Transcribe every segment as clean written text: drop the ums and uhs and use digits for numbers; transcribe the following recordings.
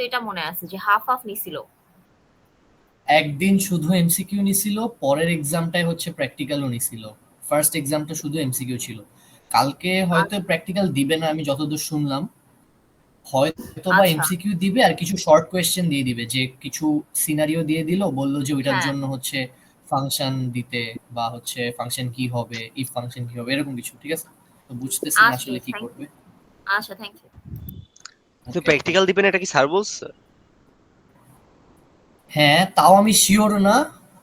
তো এটা মনে আছে যে হাফ হাফ নিছিল। একদিন শুধু এমসিকিউ নিছিল, পরের এক্সামটাই হচ্ছে প্র্যাকটিক্যালও নিছিল। ফার্স্ট এক্সামটা শুধু এমসিকিউ ছিল। কালকে হয়তো প্র্যাকটিক্যাল দিবে না আমি যতদূর শুনলাম, হয়তো বা আচ্ছা। এমসিকিউ দিবে আর কিছু শর্ট কোয়েশ্চেন দিয়ে দিবে, যে কিছু সিনারিও দিয়ে দিল, বললো যে ওইটার হ্যাঁ। জন্য হচ্ছে ফাংশন দিতে, বা হচ্ছে ফাংশন কি হবে, ইফ ফাংশন কি হবে, এরকম কিছু। ঠিক আছে, তো বুঝতেছি না আচ্ছা, আসলে কি থ্যাংক করবে। ইউ। আচ্ছা, থ্যাংক ইউ। তো ওকে। প্র্যাকটিক্যাল দিবেন এটা কি স্যার বলছে? হ্যাঁ, তাও আমি শিওর না।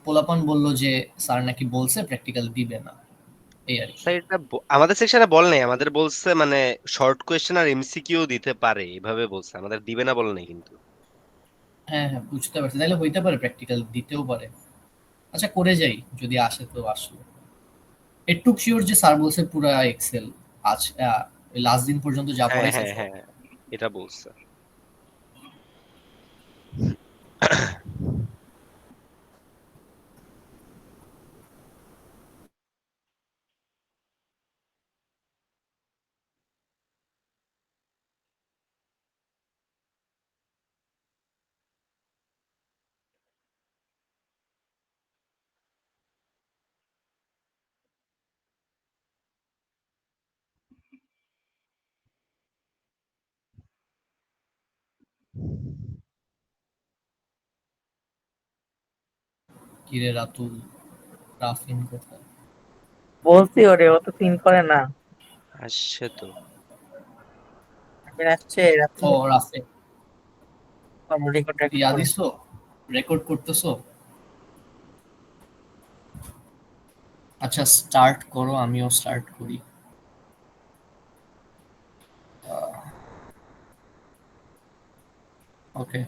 পোলাপান বললো যে স্যার নাকি বলছে প্র্যাকটিক্যাল দিবে না, এই আর কি। স্যার এটা আমাদের সেকশনে বল নাই, আমাদের বলছে মানে শর্ট কোয়েশ্চেন আর এমসিকিউ দিতে পারে এভাবে বলছে, আমাদের দিবে না বলে নাই কিন্তু। হ্যাঁ হ্যাঁ, বুঝতে পারছি, তাহলে হইতে পারে প্র্যাকটিক্যাল দিতেও পারে। আচ্ছা, করে যাই, যদি আসে তো আসলো। একটু শিওর যে স্যার বলছে পুরা এক্সেল আজ লাস্ট দিন পর্যন্ত যা হ্যাঁ পড়াইছে হ্যাঁ সব। হ্যাঁ, এটা বলছে। কিরে রাতুল, রাফিন কোথায়? বলছি ওরে, ও তো সিন করে না। আসছে তো। আসছে রাত্রে ও রাফিন, রেকর্ড ইয়া করে। দিছো, রেকর্ড করতেছো? আচ্ছা, স্টার্ট করো, আমিও স্টার্ট করি। ওকে।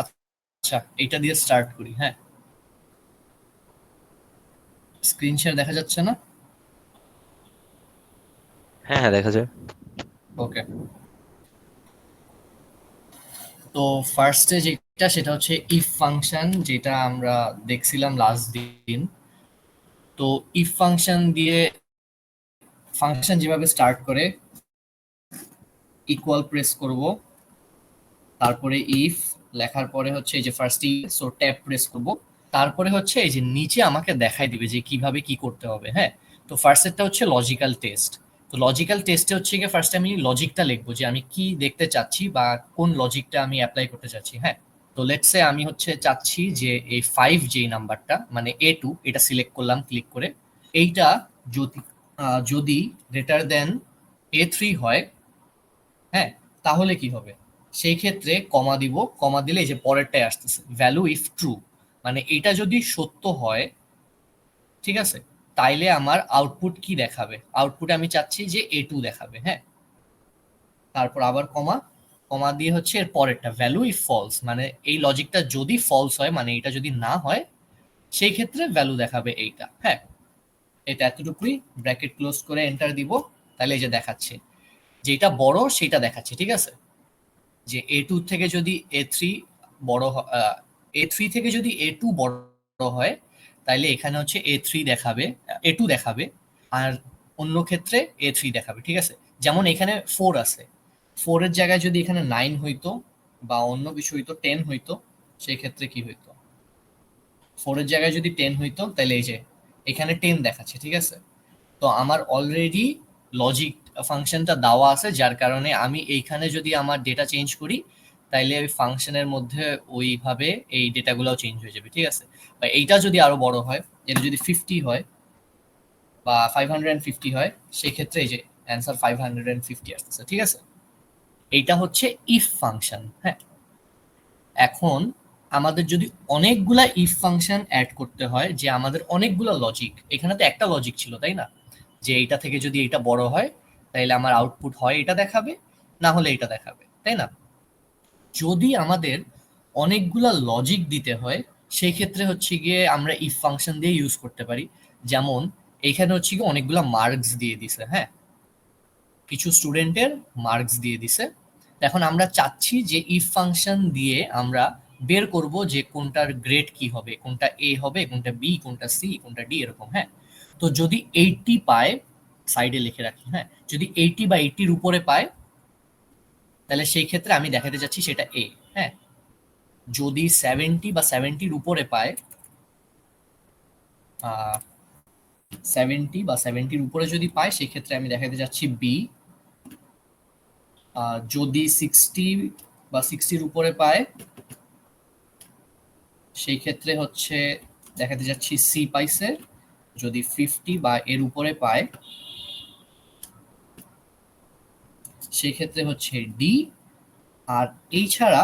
আচ্ছা, এইটা দিয়ে স্টার্ট করি। হ্যাঁ, স্ক্রিন শেয়ার দেখা যাচ্ছে না? হ্যাঁ হ্যাঁ, দেখা যায়। ওকে। তো ফার্স্টে যেটা, সেটা হচ্ছে ইফ ফাংশন, যেটা আমরা দেখছিলাম লাস্ট দিন। তো ইফ ফাংশন দিয়ে, ফাংশন যেভাবে স্টার্ট করে, ইকুয়াল প্রেস করব, তারপরে ইফ লেখার পরে হচ্ছে এই যে ফার্স্ট সো ট্যাব প্রেস করব, তারপরে হচ্ছে এই যে নিচে আমাকে দেখাই দিবে যে কিভাবে কি করতে হবে। হ্যাঁ, তো ফার্স্টেরটা হচ্ছে লজিক্যাল টেস্ট। তো লজিক্যাল টেস্টে হচ্ছে গিয়ে ফার্স্টে আমি লজিকটা লিখবো, যে আমি কি দেখতে চাচ্ছি বা কোন লজিকটা আমি অ্যাপ্লাই করতে চাচ্ছি। হ্যাঁ, তো লেটস সে আমি হচ্ছে চাচ্ছি যে এই 5 যেই নাম্বারটা মানে A2, এটা সিলেক্ট করলাম ক্লিক করে। এইটা যদি যদি গ্রেটার দেন A3 হয়, হ্যাঁ, তাহলে কি হবে? সেই ক্ষেত্রে কমা দিব, কমা দিলে এই যে পরেরটাই আসতেছে, ভ্যালু ইফ ট্রু, মানে এটা যদি সত্য হয়, ঠিক আছে, তাইলে আমার আউটপুট কি দেখাবে? আউটপুট আমি চাচ্ছি যে A2 দেখাবে। হ্যাঁ, তারপর আবার কমা, কমা দিয়ে হচ্ছে এর পরেরটা ভ্যালু ইফ ফলস, মানে এই লজিকটা যদি ফলস হয়, মানে এটা যদি না হয়, সেই ক্ষেত্রে ভ্যালু দেখাবে এইটা। হ্যাঁ, এটা এতটুকুই। ব্র্যাকেট ক্লোজ করে এন্টার দিব, তাহলে এই যে দেখাচ্ছে, যেটা বড় সেটা দেখাচ্ছে। ঠিক আছে, যে A2 থেকে যদি A3 বড়, A3 থেকে যদি A2 বড় হয়, তাইলে এখানে হচ্ছে A3 দেখাবে, A2 দেখাবে, আর অন্য ক্ষেত্রে A3 দেখাবে। ঠিক আছে, যেমন এখানে 4 আছে, 4 এর জায়গায় যদি এখানে 9 হইতো বা অন্য কিছু হইতো, 10 হইতো, সেই ক্ষেত্রে কি হইতো? 4 এর জায়গায় যদি 10 হইতো, তাহলে এই যে এখানে 10 দেখাচ্ছে। ঠিক আছে, তো আমার অলরেডি লজিক ফাংশনটা দেওয়া আছে, যার কারণে আমি এইখানে যদি আমার ডেটা চেঞ্জ করি, তাইলে ওই ফাংশনের মধ্যে ওইভাবে এই ডেটাগুলোও চেঞ্জ হয়ে যাবে। ঠিক আছে, বা এইটা যদি আরো বড় হয়, এটা যদি 50 হয় বা 550 হয়, সেক্ষেত্রে এই যে অ্যান্সার 550 আসতেছে। ঠিক আছে, এইটা হচ্ছে ইফ ফাংশন। হ্যাঁ, এখন আমাদের যদি অনেকগুলা ইফ ফাংশন অ্যাড করতে হয়, যে আমাদের অনেকগুলা লজিক, এখানে তো একটা লজিক ছিল তাই না, যে এইটা থেকে যদি এটা বড় হয় তাহলে আমার আউটপুট হয় এটা দেখাবে, না হলে এটা দেখাবে, তাই না? যদি আমাদের অনেকগুলা লজিক দিতে হয় সেই ক্ষেত্রে হচ্ছে গিয়ে আমরা ইফ ফাংশন দিয়ে ইউজ করতে পারি। যেমন এখানে হচ্ছে গিয়ে অনেকগুলা মার্কস দিয়ে দিছে, হ্যাঁ, কিছু স্টুডেন্টের মার্কস দিয়ে দিছে। এখন আমরা চাচ্ছি যে ইফ ফাংশন দিয়ে আমরা বের করব যে কোনটার গ্রেড কি হবে, কোনটা এ হবে, কোনটা বি, কোনটা সি, কোনটা ডি, এরকম। হ্যাঁ, তো যদি 80 পায়, সাইডে লিখে রাখি, হ্যাঁ, যদি 80 বা 80-র উপরে পায় তাহলে সেই ক্ষেত্রে আমি দেখাতে চাচ্ছি সেটা এ। হ্যাঁ, যদি 70 বা 70-র উপরে পায়, 70 বা 70-র উপরে যদি পায় সেই ক্ষেত্রে আমি দেখাতে যাচ্ছি বি। যদি 60 বা 60-র উপরে পায় সেই ক্ষেত্রে হচ্ছে দেখাতে যাচ্ছি সি পাইছে। যদি 50 বা এর উপরে পায় সেই ক্ষেত্রে হচ্ছে ডি। আর এই ছাড়া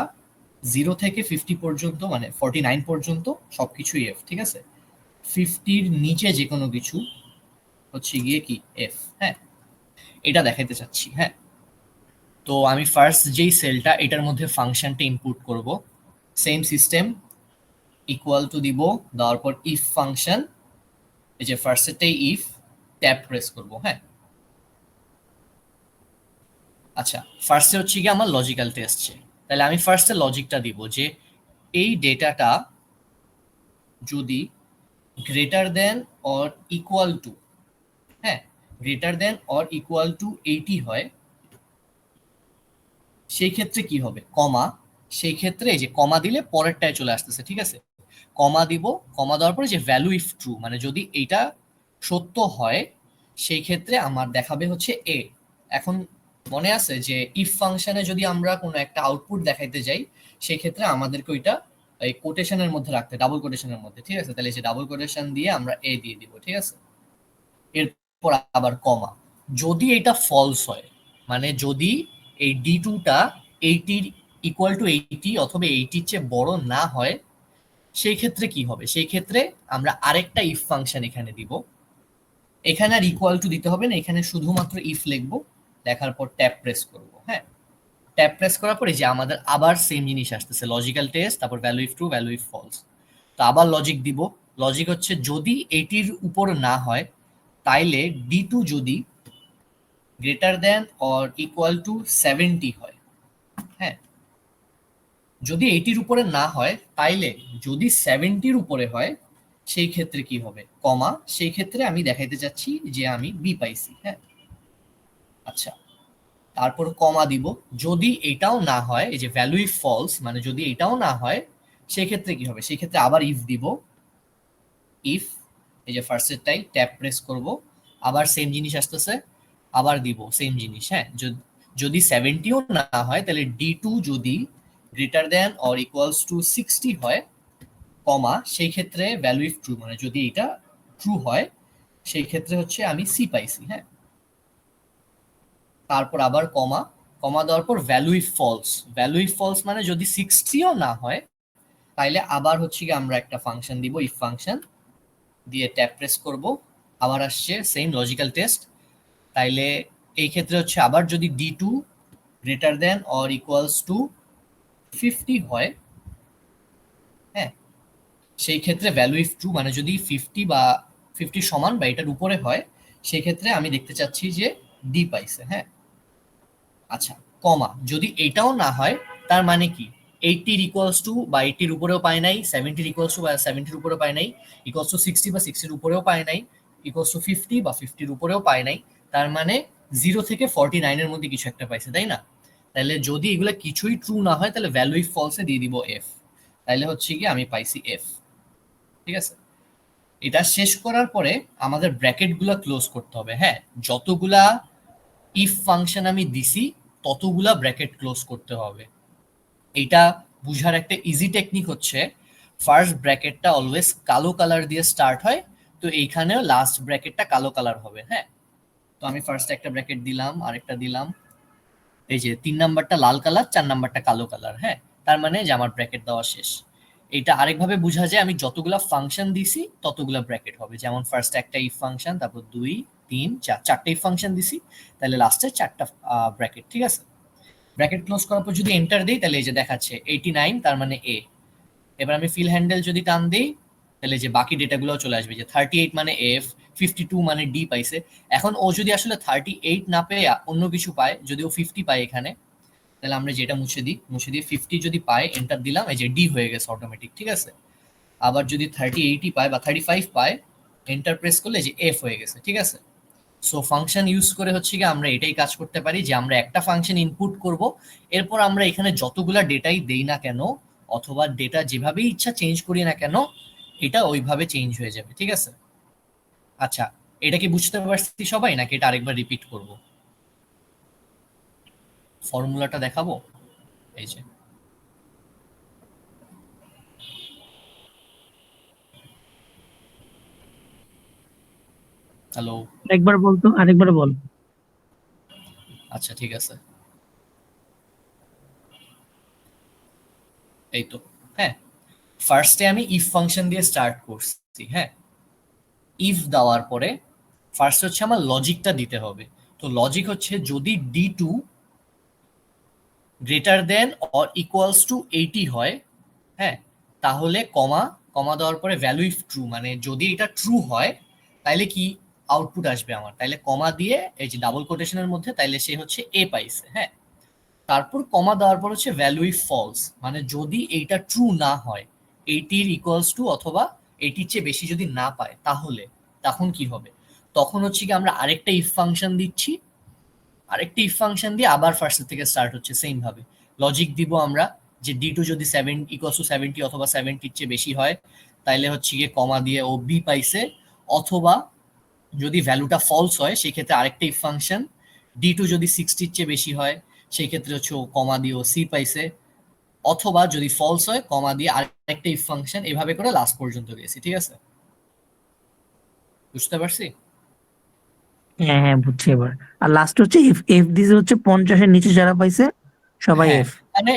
0 থেকে 50 পর্যন্ত, মানে 49 পর্যন্ত সবকিছুই এফ, ঠিক আছে? 50-র নিচে যে কোনো কিছু হচ্ছে গিয়ে কি এফ। হ্যাঁ, এটা দেখাইতে চাচ্ছি। হ্যাঁ, তো আমি ফার্স্ট যেই সেলটা এটার মধ্যে ফাংশনটা ইনপুট করব, সেম সিস্টেম, ইকুয়াল টু দিব, দেওয়ার পর ইফ ফাংশন, এই যে ফার্স্টেরটাই ইফ, ট্যাব প্রেস করব। হ্যাঁ, আচ্ছা, ফার্স্টে হচ্ছে কি আমার লজিক্যাল টেস্ট, তাহলে আমি ফার্স্টে লজিকটা দিব যে এই ডেটাটা যদি greater than or equal to, হ্যাঁ, greater than or equal to 80 হয় সেই ক্ষেত্রে কি হবে, কমা, সেই ক্ষেত্রে এই যে কমা দিলে পরেরটায় চলে আসতেছে, ঠিক আছে? কমা দিব, কমা দেওয়ার পরে যে ভ্যালু ইফ ট্রু, মানে যদি এইটা সত্য হয় সেই ক্ষেত্রে আমার দেখাবে হচ্ছে এ। এখন মনে আছে যে ইফ ফাংশনে যদি আমরা কোনো একটা আউটপুট দেখাইতে যাই সেই ক্ষেত্রে আমাদেরকে ওইটা এই কোটেশনের মধ্যে রাখতে, ডাবল কোটেশনের মধ্যে, ঠিক আছে? তাহলে যে ডাবল কোটেশন দিয়ে আমরা এ দিয়ে দিব, ঠিক আছে? এরপর আবার কমা। যদি এটা ফলস হয়, মানে যদি এই ডি টুটা 80-র ইকুয়াল টু 80 অথবা 80-র চেয়ে বড় না হয় সেই ক্ষেত্রে কি হবে, সেই ক্ষেত্রে আমরা আরেকটা ইফ ফাংশন এখানে দিব। এখানে আর ইকুয়াল টু দিতে হবে না, এখানে শুধুমাত্র ইফ লিখবো, লেখার পর ট্যাব প্রেস করব। হ্যাঁ, ট্যাব প্রেস করার পরে যে আমাদের আবার সেম জিনিস আসতেছে, লজিক্যাল টেস্ট, তারপর value if true, value if false. তো আবার লজিক দিব, লজিক হচ্ছে যদি 80-র উপর না হয় তাইলে ডি টু যদি greater than or equal two 70 হয়। হ্যাঁ, যদি 80-র উপরে না হয় তাইলে যদি 70-র উপরে হয় সেই ক্ষেত্রে কি হবে, কমা, সেই ক্ষেত্রে আমি দেখাইতে চাচ্ছি যে আমি বি পাইছি। হ্যাঁ, আচ্ছা, তারপর কমা দিব, যদি এটাও না হয়, এই যে ভ্যালু ইফ ফলস, মানে যদি এটাও না হয় সেই ক্ষেত্রে কি হবে, সেই ক্ষেত্রে আবার ইফ দিব, ইফ, এই যে ফার্স্টেরটাই ট্যাব প্রেস করব, আবার সেম জিনিস আসতেছে, আবার দিব সেম জিনিস। হ্যাঁ, যদি 70-ও না হয় তাহলে ডি টু যদি greater than or equals two 60 হয়, কমা, সেই ক্ষেত্রে ভ্যালু ইফ ট্রু, মানে যদি এটা ট্রু হয় সেই ক্ষেত্রে হচ্ছে আমি সি পাইছি। হ্যাঁ, তারপর আবার কমা, কমা দেওয়ার পর value if false, value if false মানে যদি 60-ও না হয় তাইলে আবার হচ্ছে কি আমরা একটা ফাংশন দিব, ইফ ফাংশন দিয়ে ট্যাব প্রেস করব, আবার আসছে সেম লজিক্যাল টেস্ট। তাইলে এই ক্ষেত্রে হচ্ছে আবার যদি D two greater than or equals to 50 হয়, হ্যাঁ, সেই ক্ষেত্রে ভ্যালু ইফ ট্রু, মানে যদি 50 বা 50 সমান বা এটার উপরে হয় সেই ক্ষেত্রে আমি দেখতে চাচ্ছি যে ডি পাইছে। হ্যাঁ, আচ্ছা, কমা, যদি এটাও না হয় তার মানে কি 80-র ইকুয়ালস টু বা 80-র উপরেও পায় নাই, 70-র ইকুয়ালস টু বা 70-র উপরেও পায় নাই, ইকুয়ালস টু 60 বা 60-র উপরেও পায় নাই, ইকুয়ালস টু 50 বা 50-র উপরেও পায় নাই, তার মানে 0 থেকে 49-এর মধ্যে কিছু একটা পাইছে, তাই না? তাহলে যদি এগুলা কিছুই ট্রু না হয় তাহলে ভ্যালু ইফ ফলসে দিয়ে দিব এফ, তাহলে হচ্ছে কি আমি পাইছি এফ। ঠিক আছে, এটা শেষ করার পরে আমাদের ব্র্যাকেটগুলো ক্লোজ করতে হবে। হ্যাঁ, যতগুলা ইফ ফাংশন আমি দিছি ততগুলা ব্র্যাকেট ক্লোজ করতে হবে। এটা বুঝার একটা ইজি টেকনিক হচ্ছে ফার্স্ট ব্র্যাকেটটা অলওয়েজ কালো কালার দিয়ে স্টার্ট হয়, তো এইখানেও লাস্ট ব্র্যাকেটটা কালো কালার হবে। হ্যাঁ, তো আমি ফার্স্ট একটা ব্র্যাকেট দিলাম, আরেকটা দিলাম, এই যে 3 নাম্বারটা লাল কালার, 4 নাম্বারটা কালো কালার। হ্যাঁ, তার মানে যে আমার ব্র্যাকেট দেওয়া শেষ। এটা আরেকভাবে বোঝা যায়, আমি যতগুলা ফাংশন দিছি ততগুলা ব্র্যাকেট হবে। যেমন ফার্স্ট একটা ইফ ফাংশন, তারপর 2 3 4 চারটা ইফ ফাংশন দিছি, তাহলে লাস্টে 4টা ব্র্যাকেট। ঠিক আছে, ব্র্যাকেট ক্লোজ করার পর যদি এন্টার দিই তাহলে এই যে দেখাচ্ছে 89, তার মানে এ। এবার আমি ফিল হ্যান্ডেল যদি টান দিই তাহলে যে বাকি ডেটাগুলো চলে আসবে, যে 38 মানে এফ, 52 মানে ডি পাইছে। এখন ও যদি আসলে 38 না পেয়ে অন্য কিছু পায়, যদি ও 50 পায় এখানে, তাহলে আমরা যেটা মুছে দিয়ে 50 যদি পায়, এন্টার দিলাম, এই যে ডি হয়ে গেছে অটোমেটিক। ঠিক আছে, আবার যদি 38 পায় বা 35 পায়, এন্টার প্রেস করলে যে এফ হয়ে গেছে। ঠিক আছে, সো ফাংশন ইউজ করে হচ্ছে কি আমরা এটাই কাজ করতে পারি, যে আমরা একটা ফাংশন ইনপুট করব, এরপর আমরা এখানে যতগুলা ডেটাই দেই না কেন, অথবা ডেটা যেভাবেই ইচ্ছা চেঞ্জ করি না কেন, এটা ওইভাবে চেঞ্জ হয়ে যাবে। ঠিক আছে, আচ্ছা, এটা কি বুঝতে পারছি সবাই, নাকি এটা আরেকবার রিপিট করব? ফর্মুলাটা দেখাবো, এই যে হ্যালো। একবার বলতো, আরেকবার বল। আচ্ছা ঠিক আছে, এই তো। হ্যাঁ, ফার্স্টে আমি ইফ ফাংশন দিয়ে স্টার্ট করছি। হ্যাঁ, ইফ দেওয়ার পরে ফার্স্ট হচ্ছে আমার লজিকটা দিতে হবে। তো লজিক হচ্ছে যদি d2 greater than or equals two 80 হয়, হ্যাঁ, তাহলে কমা, কমা দেওয়ার পরে ভ্যালু ইফ ট্রু, মানে যদি এটা ট্রু হয় তাইলে কি আউটপুট আসবে আমার, তাইলে কমা দিয়ে এই যে ডাবল কোটেশনের মধ্যে, তাইলে সে হচ্ছে এ পাইছে। হ্যাঁ, তারপর কমা দেওয়ার পর হচ্ছে ভ্যালু ইফ ফলস, মানে যদি এইটা ট্রু না হয়, 80 ইকুয়ালস টু অথবা 80 চেয়ে বেশি যদি না পায়, তাহলে তখন কি হবে? তখন হচ্ছে কি আমরা আরেকটা ইফ ফাংশন দিচ্ছি, আরেকটা ইফ ফাংশন দিয়ে আবার ফার্স্ট থেকে স্টার্ট হচ্ছে সেম ভাবে। লজিক দিব আমরা যে d2 যদি 7 ইকুয়ালস টু 70 অথবা 70 চেয়ে বেশি হয়, তাইলে হচ্ছে গিয়ে কমা দিয়ে ও বি পাইছে, অথবা যদি ভ্যালুটা ফলস হয় সেই ক্ষেত্রে আরেকটা ইফ ফাংশন, d2 যদি 60 চেয়ে বেশি হয় সেই ক্ষেত্রে হচ্ছে ও কমা দিয়ে ও সি পাইছে, অথবা যদি ফলস হয় কমা দিয়ে আরেকটা ইফ ফাংশন, এভাবে করে লাস্ট পর্যন্ত গেছি। ঠিক আছে, বুঝতে পারছি? হ্যাঁ হ্যাঁ, বুঝছি এবার। আর লাস্ট হচ্ছে এফ, এফ দিছে হচ্ছে 50 এর নিচে যারা পাইছে সবাই হ্যাঁ, এফ। মানে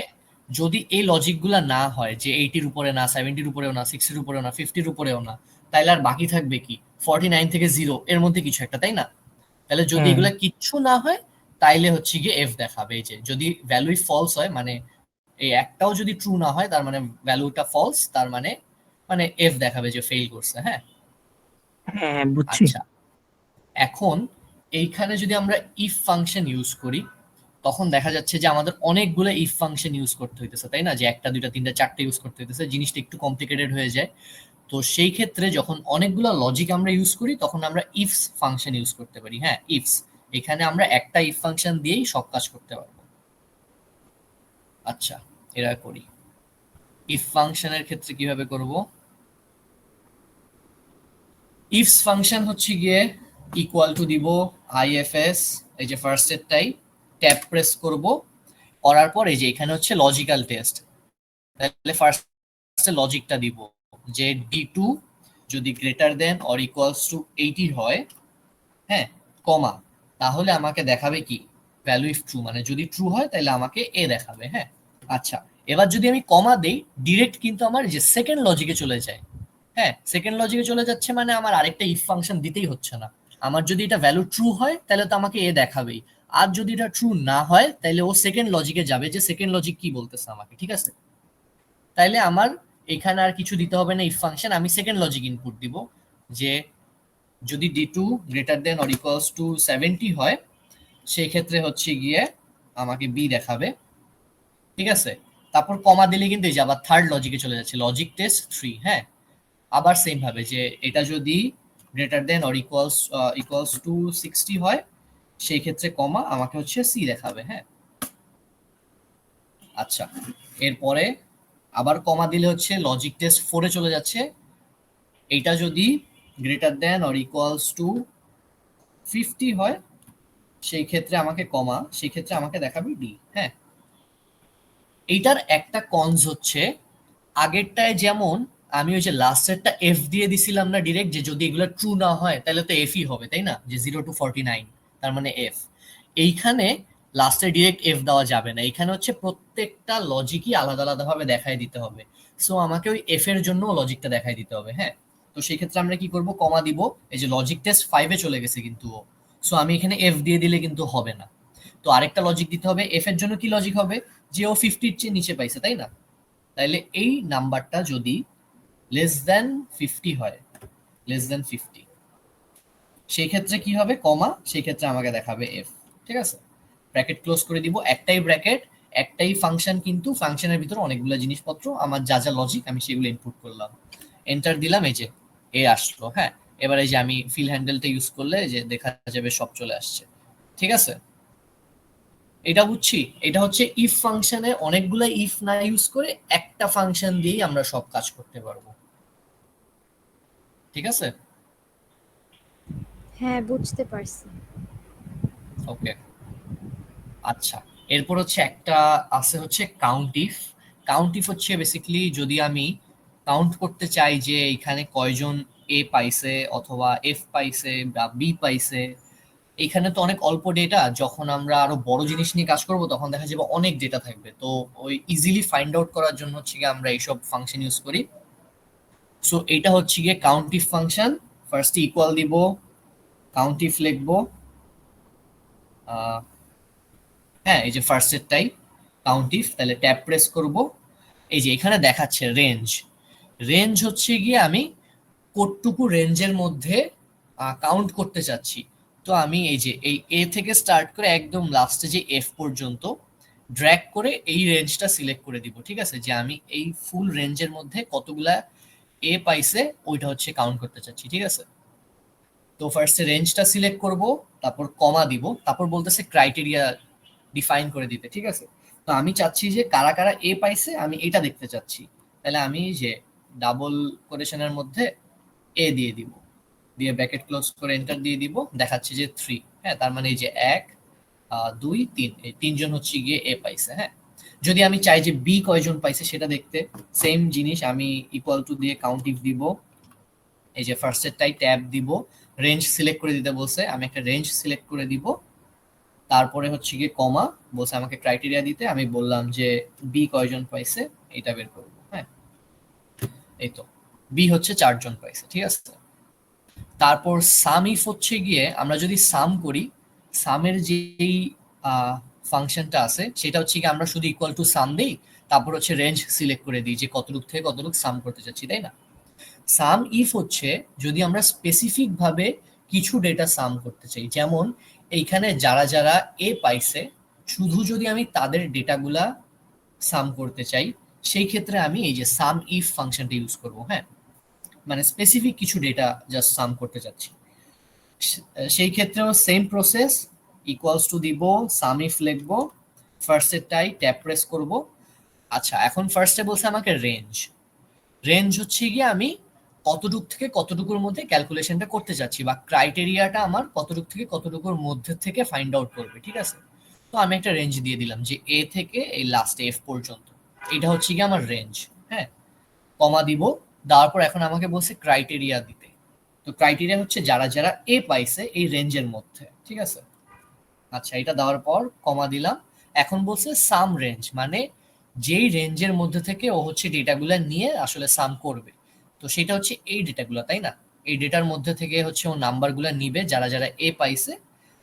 যদি এই লজিক গুলা না হয়, যে 80-র উপরে না, 70-র উপরেও না, 60-র উপরেও না, 50-র উপরেও না, তাইলে আর বাকি থাকবে কি 49 থেকে 0 এর মধ্যে কিছু একটা, তাই না? তাহলে যদি হ্যাঁ এগুলা কিচ্ছু না হয়, তাইলে হচ্ছে গিয়ে এফ দেখাবে। এই যে যদি ভ্যালুই ফলস হয়, মানে এই একটাও যদি ট্রু না হয়, তার মানে ভ্যালুটা ফলস, তার মানে মানে এফ দেখাবে যে ফেল করছে। হ্যাঁ, হ্যাঁ হ্যাঁ, বুঝছি। আচ্ছা, এখন এইখানে যদি আমরা ইফ ফাংশন ইউজ করি, তখন দেখা যাচ্ছে যে আমাদের অনেকগুলো ইফ ফাংশন ইউজ করতে হইতেছে, তাই না? যে একটা দুইটা তিনটা চারটা ইউজ করতে হইতেছে, জিনিসটা একটু কমপ্লিকেটেড হয়ে যায়। তো সেই ক্ষেত্রে যখন অনেকগুলো লজিক আমরা ইউজ করি, তখন আমরা ইফস ফাংশন ইউজ করতে পারি। হ্যাঁ, ইফস, এখানে আমরা একটা ইফ ফাংশন দিয়েই সব কাজ করতে পারবো। আচ্ছা, এরা করি। ইফ ফাংশনের ক্ষেত্রে কিভাবে করব? ইফস ফাংশন হচ্ছে গিয়ে ইকুয়াল টু দিব আইএফএস, এই যে ফার্স্ট এরটাই ট্যাব প্রেস করব, করার পর এই যে এখানে হচ্ছে লজিক্যাল টেস্ট, তাহলে ফার্স্টে লজিকটা দিব যে d2 যদি greater than or equals two 80 হয়, হ্যাঁ, কমা, তাহলে আমাকে দেখাবে কি ভ্যালু ইফ ট্রু, মানে যদি ট্রু হয় তাহলে আমাকে এ দেখাবে। হ্যাঁ, আচ্ছা, এবার যদি আমি কমা দেই, ডিরেক্ট কিন্তু আমার যে সেকেন্ড লজিকে চলে যায়। হ্যাঁ, সেকেন্ড লজিকে চলে যাচ্ছে, মানে আমার আরেকটা ইফ ফাংশন দিতেই হচ্ছে না। আমার যদি এটা ভ্যালু ট্রু হয় তাহলে তো আমাকে এ দেখাবেই, আর যদি এটা ট্রু না হয় তাহলে ও সেকেন্ড লজিকে যাবে, যে সেকেন্ড লজিক কি বলতেছে আমাকে। ঠিক আছে, তাইলে আমার এখানে আর কিছু দিতে হবে না ইফ ফাংশন, আমি সেকেন্ড লজিক ইনপুট দিব যে যদি d2 greater than or equals two 70 হয়, সেই ক্ষেত্রে হচ্ছে গিয়ে আমাকে বি দেখাবে। ঠিক আছে, তারপর কমা দিলে কিন্তু এই যে আবার থার্ড লজিকে চলে যাচ্ছে, লজিক টেস্ট 3। হ্যাঁ, আবার সেম ভাবে যে এটা যদি greater than or equals two 60 হয়, সেই ক্ষেত্রে কমা আমাকে হচ্ছে সি দেখাবে। হ্যাঁ, আচ্ছা, এরপরে আবার কমা দিলে হচ্ছে লজিক টেস্ট 4 এ চলে যাচ্ছে, এইটা যদি greater than or equals to 50 হয়, সেই ক্ষেত্রে আমাকে কমা, সেই ক্ষেত্রে আমাকে দেখাবে ডি। হ্যাঁ, এইটার একটা কনস হচ্ছে, আগেরটায় যেমন আমি ওই যে লাস্টেরটা এফ দিয়ে দিছিলাম না ডিরেক্ট, যে যদি এগুলো ট্রু না হয় তাহলে তো এফই হবে, তাই না? যে 0 to 49 তার মানে এফ। এইখানে লাস্টে ডিরেক্ট এফ দেওয়া যাবে না, এখানে হচ্ছে প্রত্যেকটা লজিকই আলাদা আলাদা ভাবে দেখাই দিতে হবে। সো আমাকে ওই এফ এর জন্য লজিকটা দেখাই দিতে হবে। হ্যাঁ, তো সেই ক্ষেত্রে আমরা কি করব, কমা দিব। এই যে লজিক টেস্ট 5-এ চলে গেছে কিন্তু ও, সো আমি এখানে এফ দিয়ে দিলে কিন্তু হবে না। তো আরেকটা লজিক দিতে হবে। এফ এর জন্য কি লজিক হবে, যে ও 50-র চেয়ে নিচে পাইছে, তাই না? তাইলে এই নাম্বারটা যদি লেস দেন 50 হয়, লেস দেন 50, সেই ক্ষেত্রে কি হবে, কমা, সেই ক্ষেত্রে আমাকে দেখাবে এফ। ঠিক আছে, ব্র্যাকেট ক্লোজ করে দিব। একটাই ব্র্যাকেট, একটাই ফাংশন, কিন্তু ফাংশনের ভিতরে অনেকগুলো জিনিসপত্র, আমার যা যা লজিক আমি সেগুলো ইনপুট করলাম, এন্টার দিলাম, এই যে এ আসলো। হ্যাঁ, এবার এই যে আমি ফিল হ্যান্ডেলটা ইউজ করলে যে দেখা যাবে সব চলে আসছে। ঠিক আছে, এটা বুঝছি। এটা হচ্ছে ইফ ফাংশনে অনেকগুলো ইফ না ইউজ করে একটা ফাংশন দিয়েই আমরা সব কাজ করতে পারবো। ঠিক আছে, হ্যাঁ বুঝতে পারছি। ওকে। আচ্ছা, এরপর হচ্ছে একটা আছে হচ্ছে কাউন্ট ইফ। কাউন্ট ইফ হচ্ছে বেসিক্যালি যদি আমি কাউন্ট করতে চাই যে এখানে কয়জন এ পাইছে অথবা এফ পাইছে বা বি পাইছে। এখানে তো অনেক অল্প ডেটা, যখন আমরা আরো বড় জিনিস নিয়ে কাজ করব তখন দেখা যাবে অনেক ডেটা থাকবে। তো ওই ইজিলি ফাইন্ড আউট করার জন্য হচ্ছে গিয়ে আমরা এইসব ফাংশন ইউজ করি। সো এটা হচ্ছে গিয়ে কাউন্ট ইফ ফাংশন। ফার্স্টে ইকুয়াল দিব, কাউন্ট ইফ লিখবো। হ্যাঁ, এই যে ফার্স্টেরটাই কাউন্ট ইফ, তাহলে ট্যাব প্রেস করব। এই যে এখানে দেখাচ্ছে রেঞ্জ। রেঞ্জ হচ্ছে গিয়ে আমি কতটুকু রেঞ্জের মধ্যে কাউন্ট করতে চাচ্ছি। তো আমি এই যে এই এ থেকে স্টার্ট করে একদম লাস্টে যে এফ পর্যন্ত ড্র্যাগ করে এই রেঞ্জটা সিলেক্ট করে দিব। ঠিক আছে, যে আমি এই ফুল রেঞ্জের মধ্যে কতগুলা এ পাইছে ওইটা হচ্ছে কাউন্ট করতে চাচ্ছি। ঠিক আছে, তো ফার্স্টে রেঞ্জটা সিলেক্ট করব, তারপর কমা দিব, তারপর বলতেছে ক্রাইটেরিয়া ডিফাইন করে দিতে। ঠিক আছে, তো আমি চাচ্ছি যে কারা কারা এ পাইছে আমি এটা দেখতে চাচ্ছি। তাহলে আমি যে ডাবল কোটেশনের মধ্যে এ দিয়ে দিব, দিয়ে ব্র্যাকেট ক্লোজ করে এন্টার দিয়ে দিব, দেখাচ্ছে যে 3। হ্যাঁ, তার মানে এই যে 1 2 3, এই তিনজন হচ্ছে গিয়ে এ পাইছে। হ্যাঁ, যদি আমি চাই যে বি কয়জন পাইছে সেটা দেখতে, সেম জিনিস আমি ইকুয়াল টু দিয়ে কাউন্ট ইফ দিব। এই যে ফার্স্টেরটাই ট্যাব দিব, রেঞ্জ সিলেক্ট করে দিতে বলছে, আমি একটা রেঞ্জ সিলেক্ট করে দিব। তারপরে হচ্ছে গিয়ে কমা, বলছে আমাকে ক্রাইটেরিয়া দিতে, আমি বললাম যে বি কয়জন পাইছে এটা বের করবো। হ্যাঁ, এই তো বি হচ্ছে 4 জন পাইছে। ঠিক আছে, তারপর সাম ইফ হচ্ছে গিয়ে আমরা যদি সাম করি, সামের যেই ফাংশনটা আছে সেটা হচ্ছে গিয়ে আমরা শুধু ইকুয়াল টু সাম দিই, তারপর হচ্ছে রেঞ্জ সিলেক্ট করে দিই যে কতটুক থেকে কতটুক সাম করতে চাচ্ছি, তাই না? সাম ইফ হচ্ছে যদি আমরা স্পেসিফিক ভাবে কিছু ডেটা সাম করতে চাই, যেমন এইখানে যারা যারা এ পাইছে শুধু যদি আমি তাদের ডেটাগুলা সাম করতে চাই, সেই ক্ষেত্রে আমি এই যে সাম ইফ ফাংশনটা ইউজ করব। হ্যাঁ, মানে স্পেসিফিক কিছু ডেটা জাস্ট সাম করতে চাচ্ছি, সেই ক্ষেত্রেও সেম প্রসেস, ইকুয়ালস টু দিব, সাম ইফ লিখবো, ফার্স্টেরটাই ট্যাব প্রেস করব। আচ্ছা, এখন ফার্স্টে বলছে আমাকে রেঞ্জ। রেঞ্জ হচ্ছে গিয়ে আমি কতটুক থেকে কতটুকুর মধ্যে ক্যালকুলেশনটা করতে চাচ্ছি, বা ক্রাইটেরিয়াটা আমার কতটুক থেকে কতটুকুর মধ্যে থেকে ফাইন্ড আউট করবে। ঠিক আছে, তো আমি একটা রেঞ্জ দিয়ে দিলাম যে এ থেকে এই লাস্ট এফ পর্যন্ত, এটা হচ্ছে গিয়ে আমার রেঞ্জ। হ্যাঁ, কমা দিব, দেওয়ার পর এখন আমাকে বলছে ক্রাইটেরিয়া দিতে। তো ক্রাইটেরিয়া হচ্ছে যারা যারা এ পাইছে এই রেঞ্জের মধ্যে। ঠিক আছে, আচ্ছা, এটা দেওয়ার পর কমা দিলাম। এখন বলছে সাম রেঞ্জ, মানে যেই রেঞ্জের মধ্যে থেকে ও হচ্ছে ডেটাগুলো নিয়ে আসলে সাম করবে। তো সেটা হচ্ছে এই ডেটাগুলো, তাই না? এই ডেটার মধ্যে থেকে হচ্ছে ও নাম্বারগুলো নিবে যারা যারা এ পাইছে,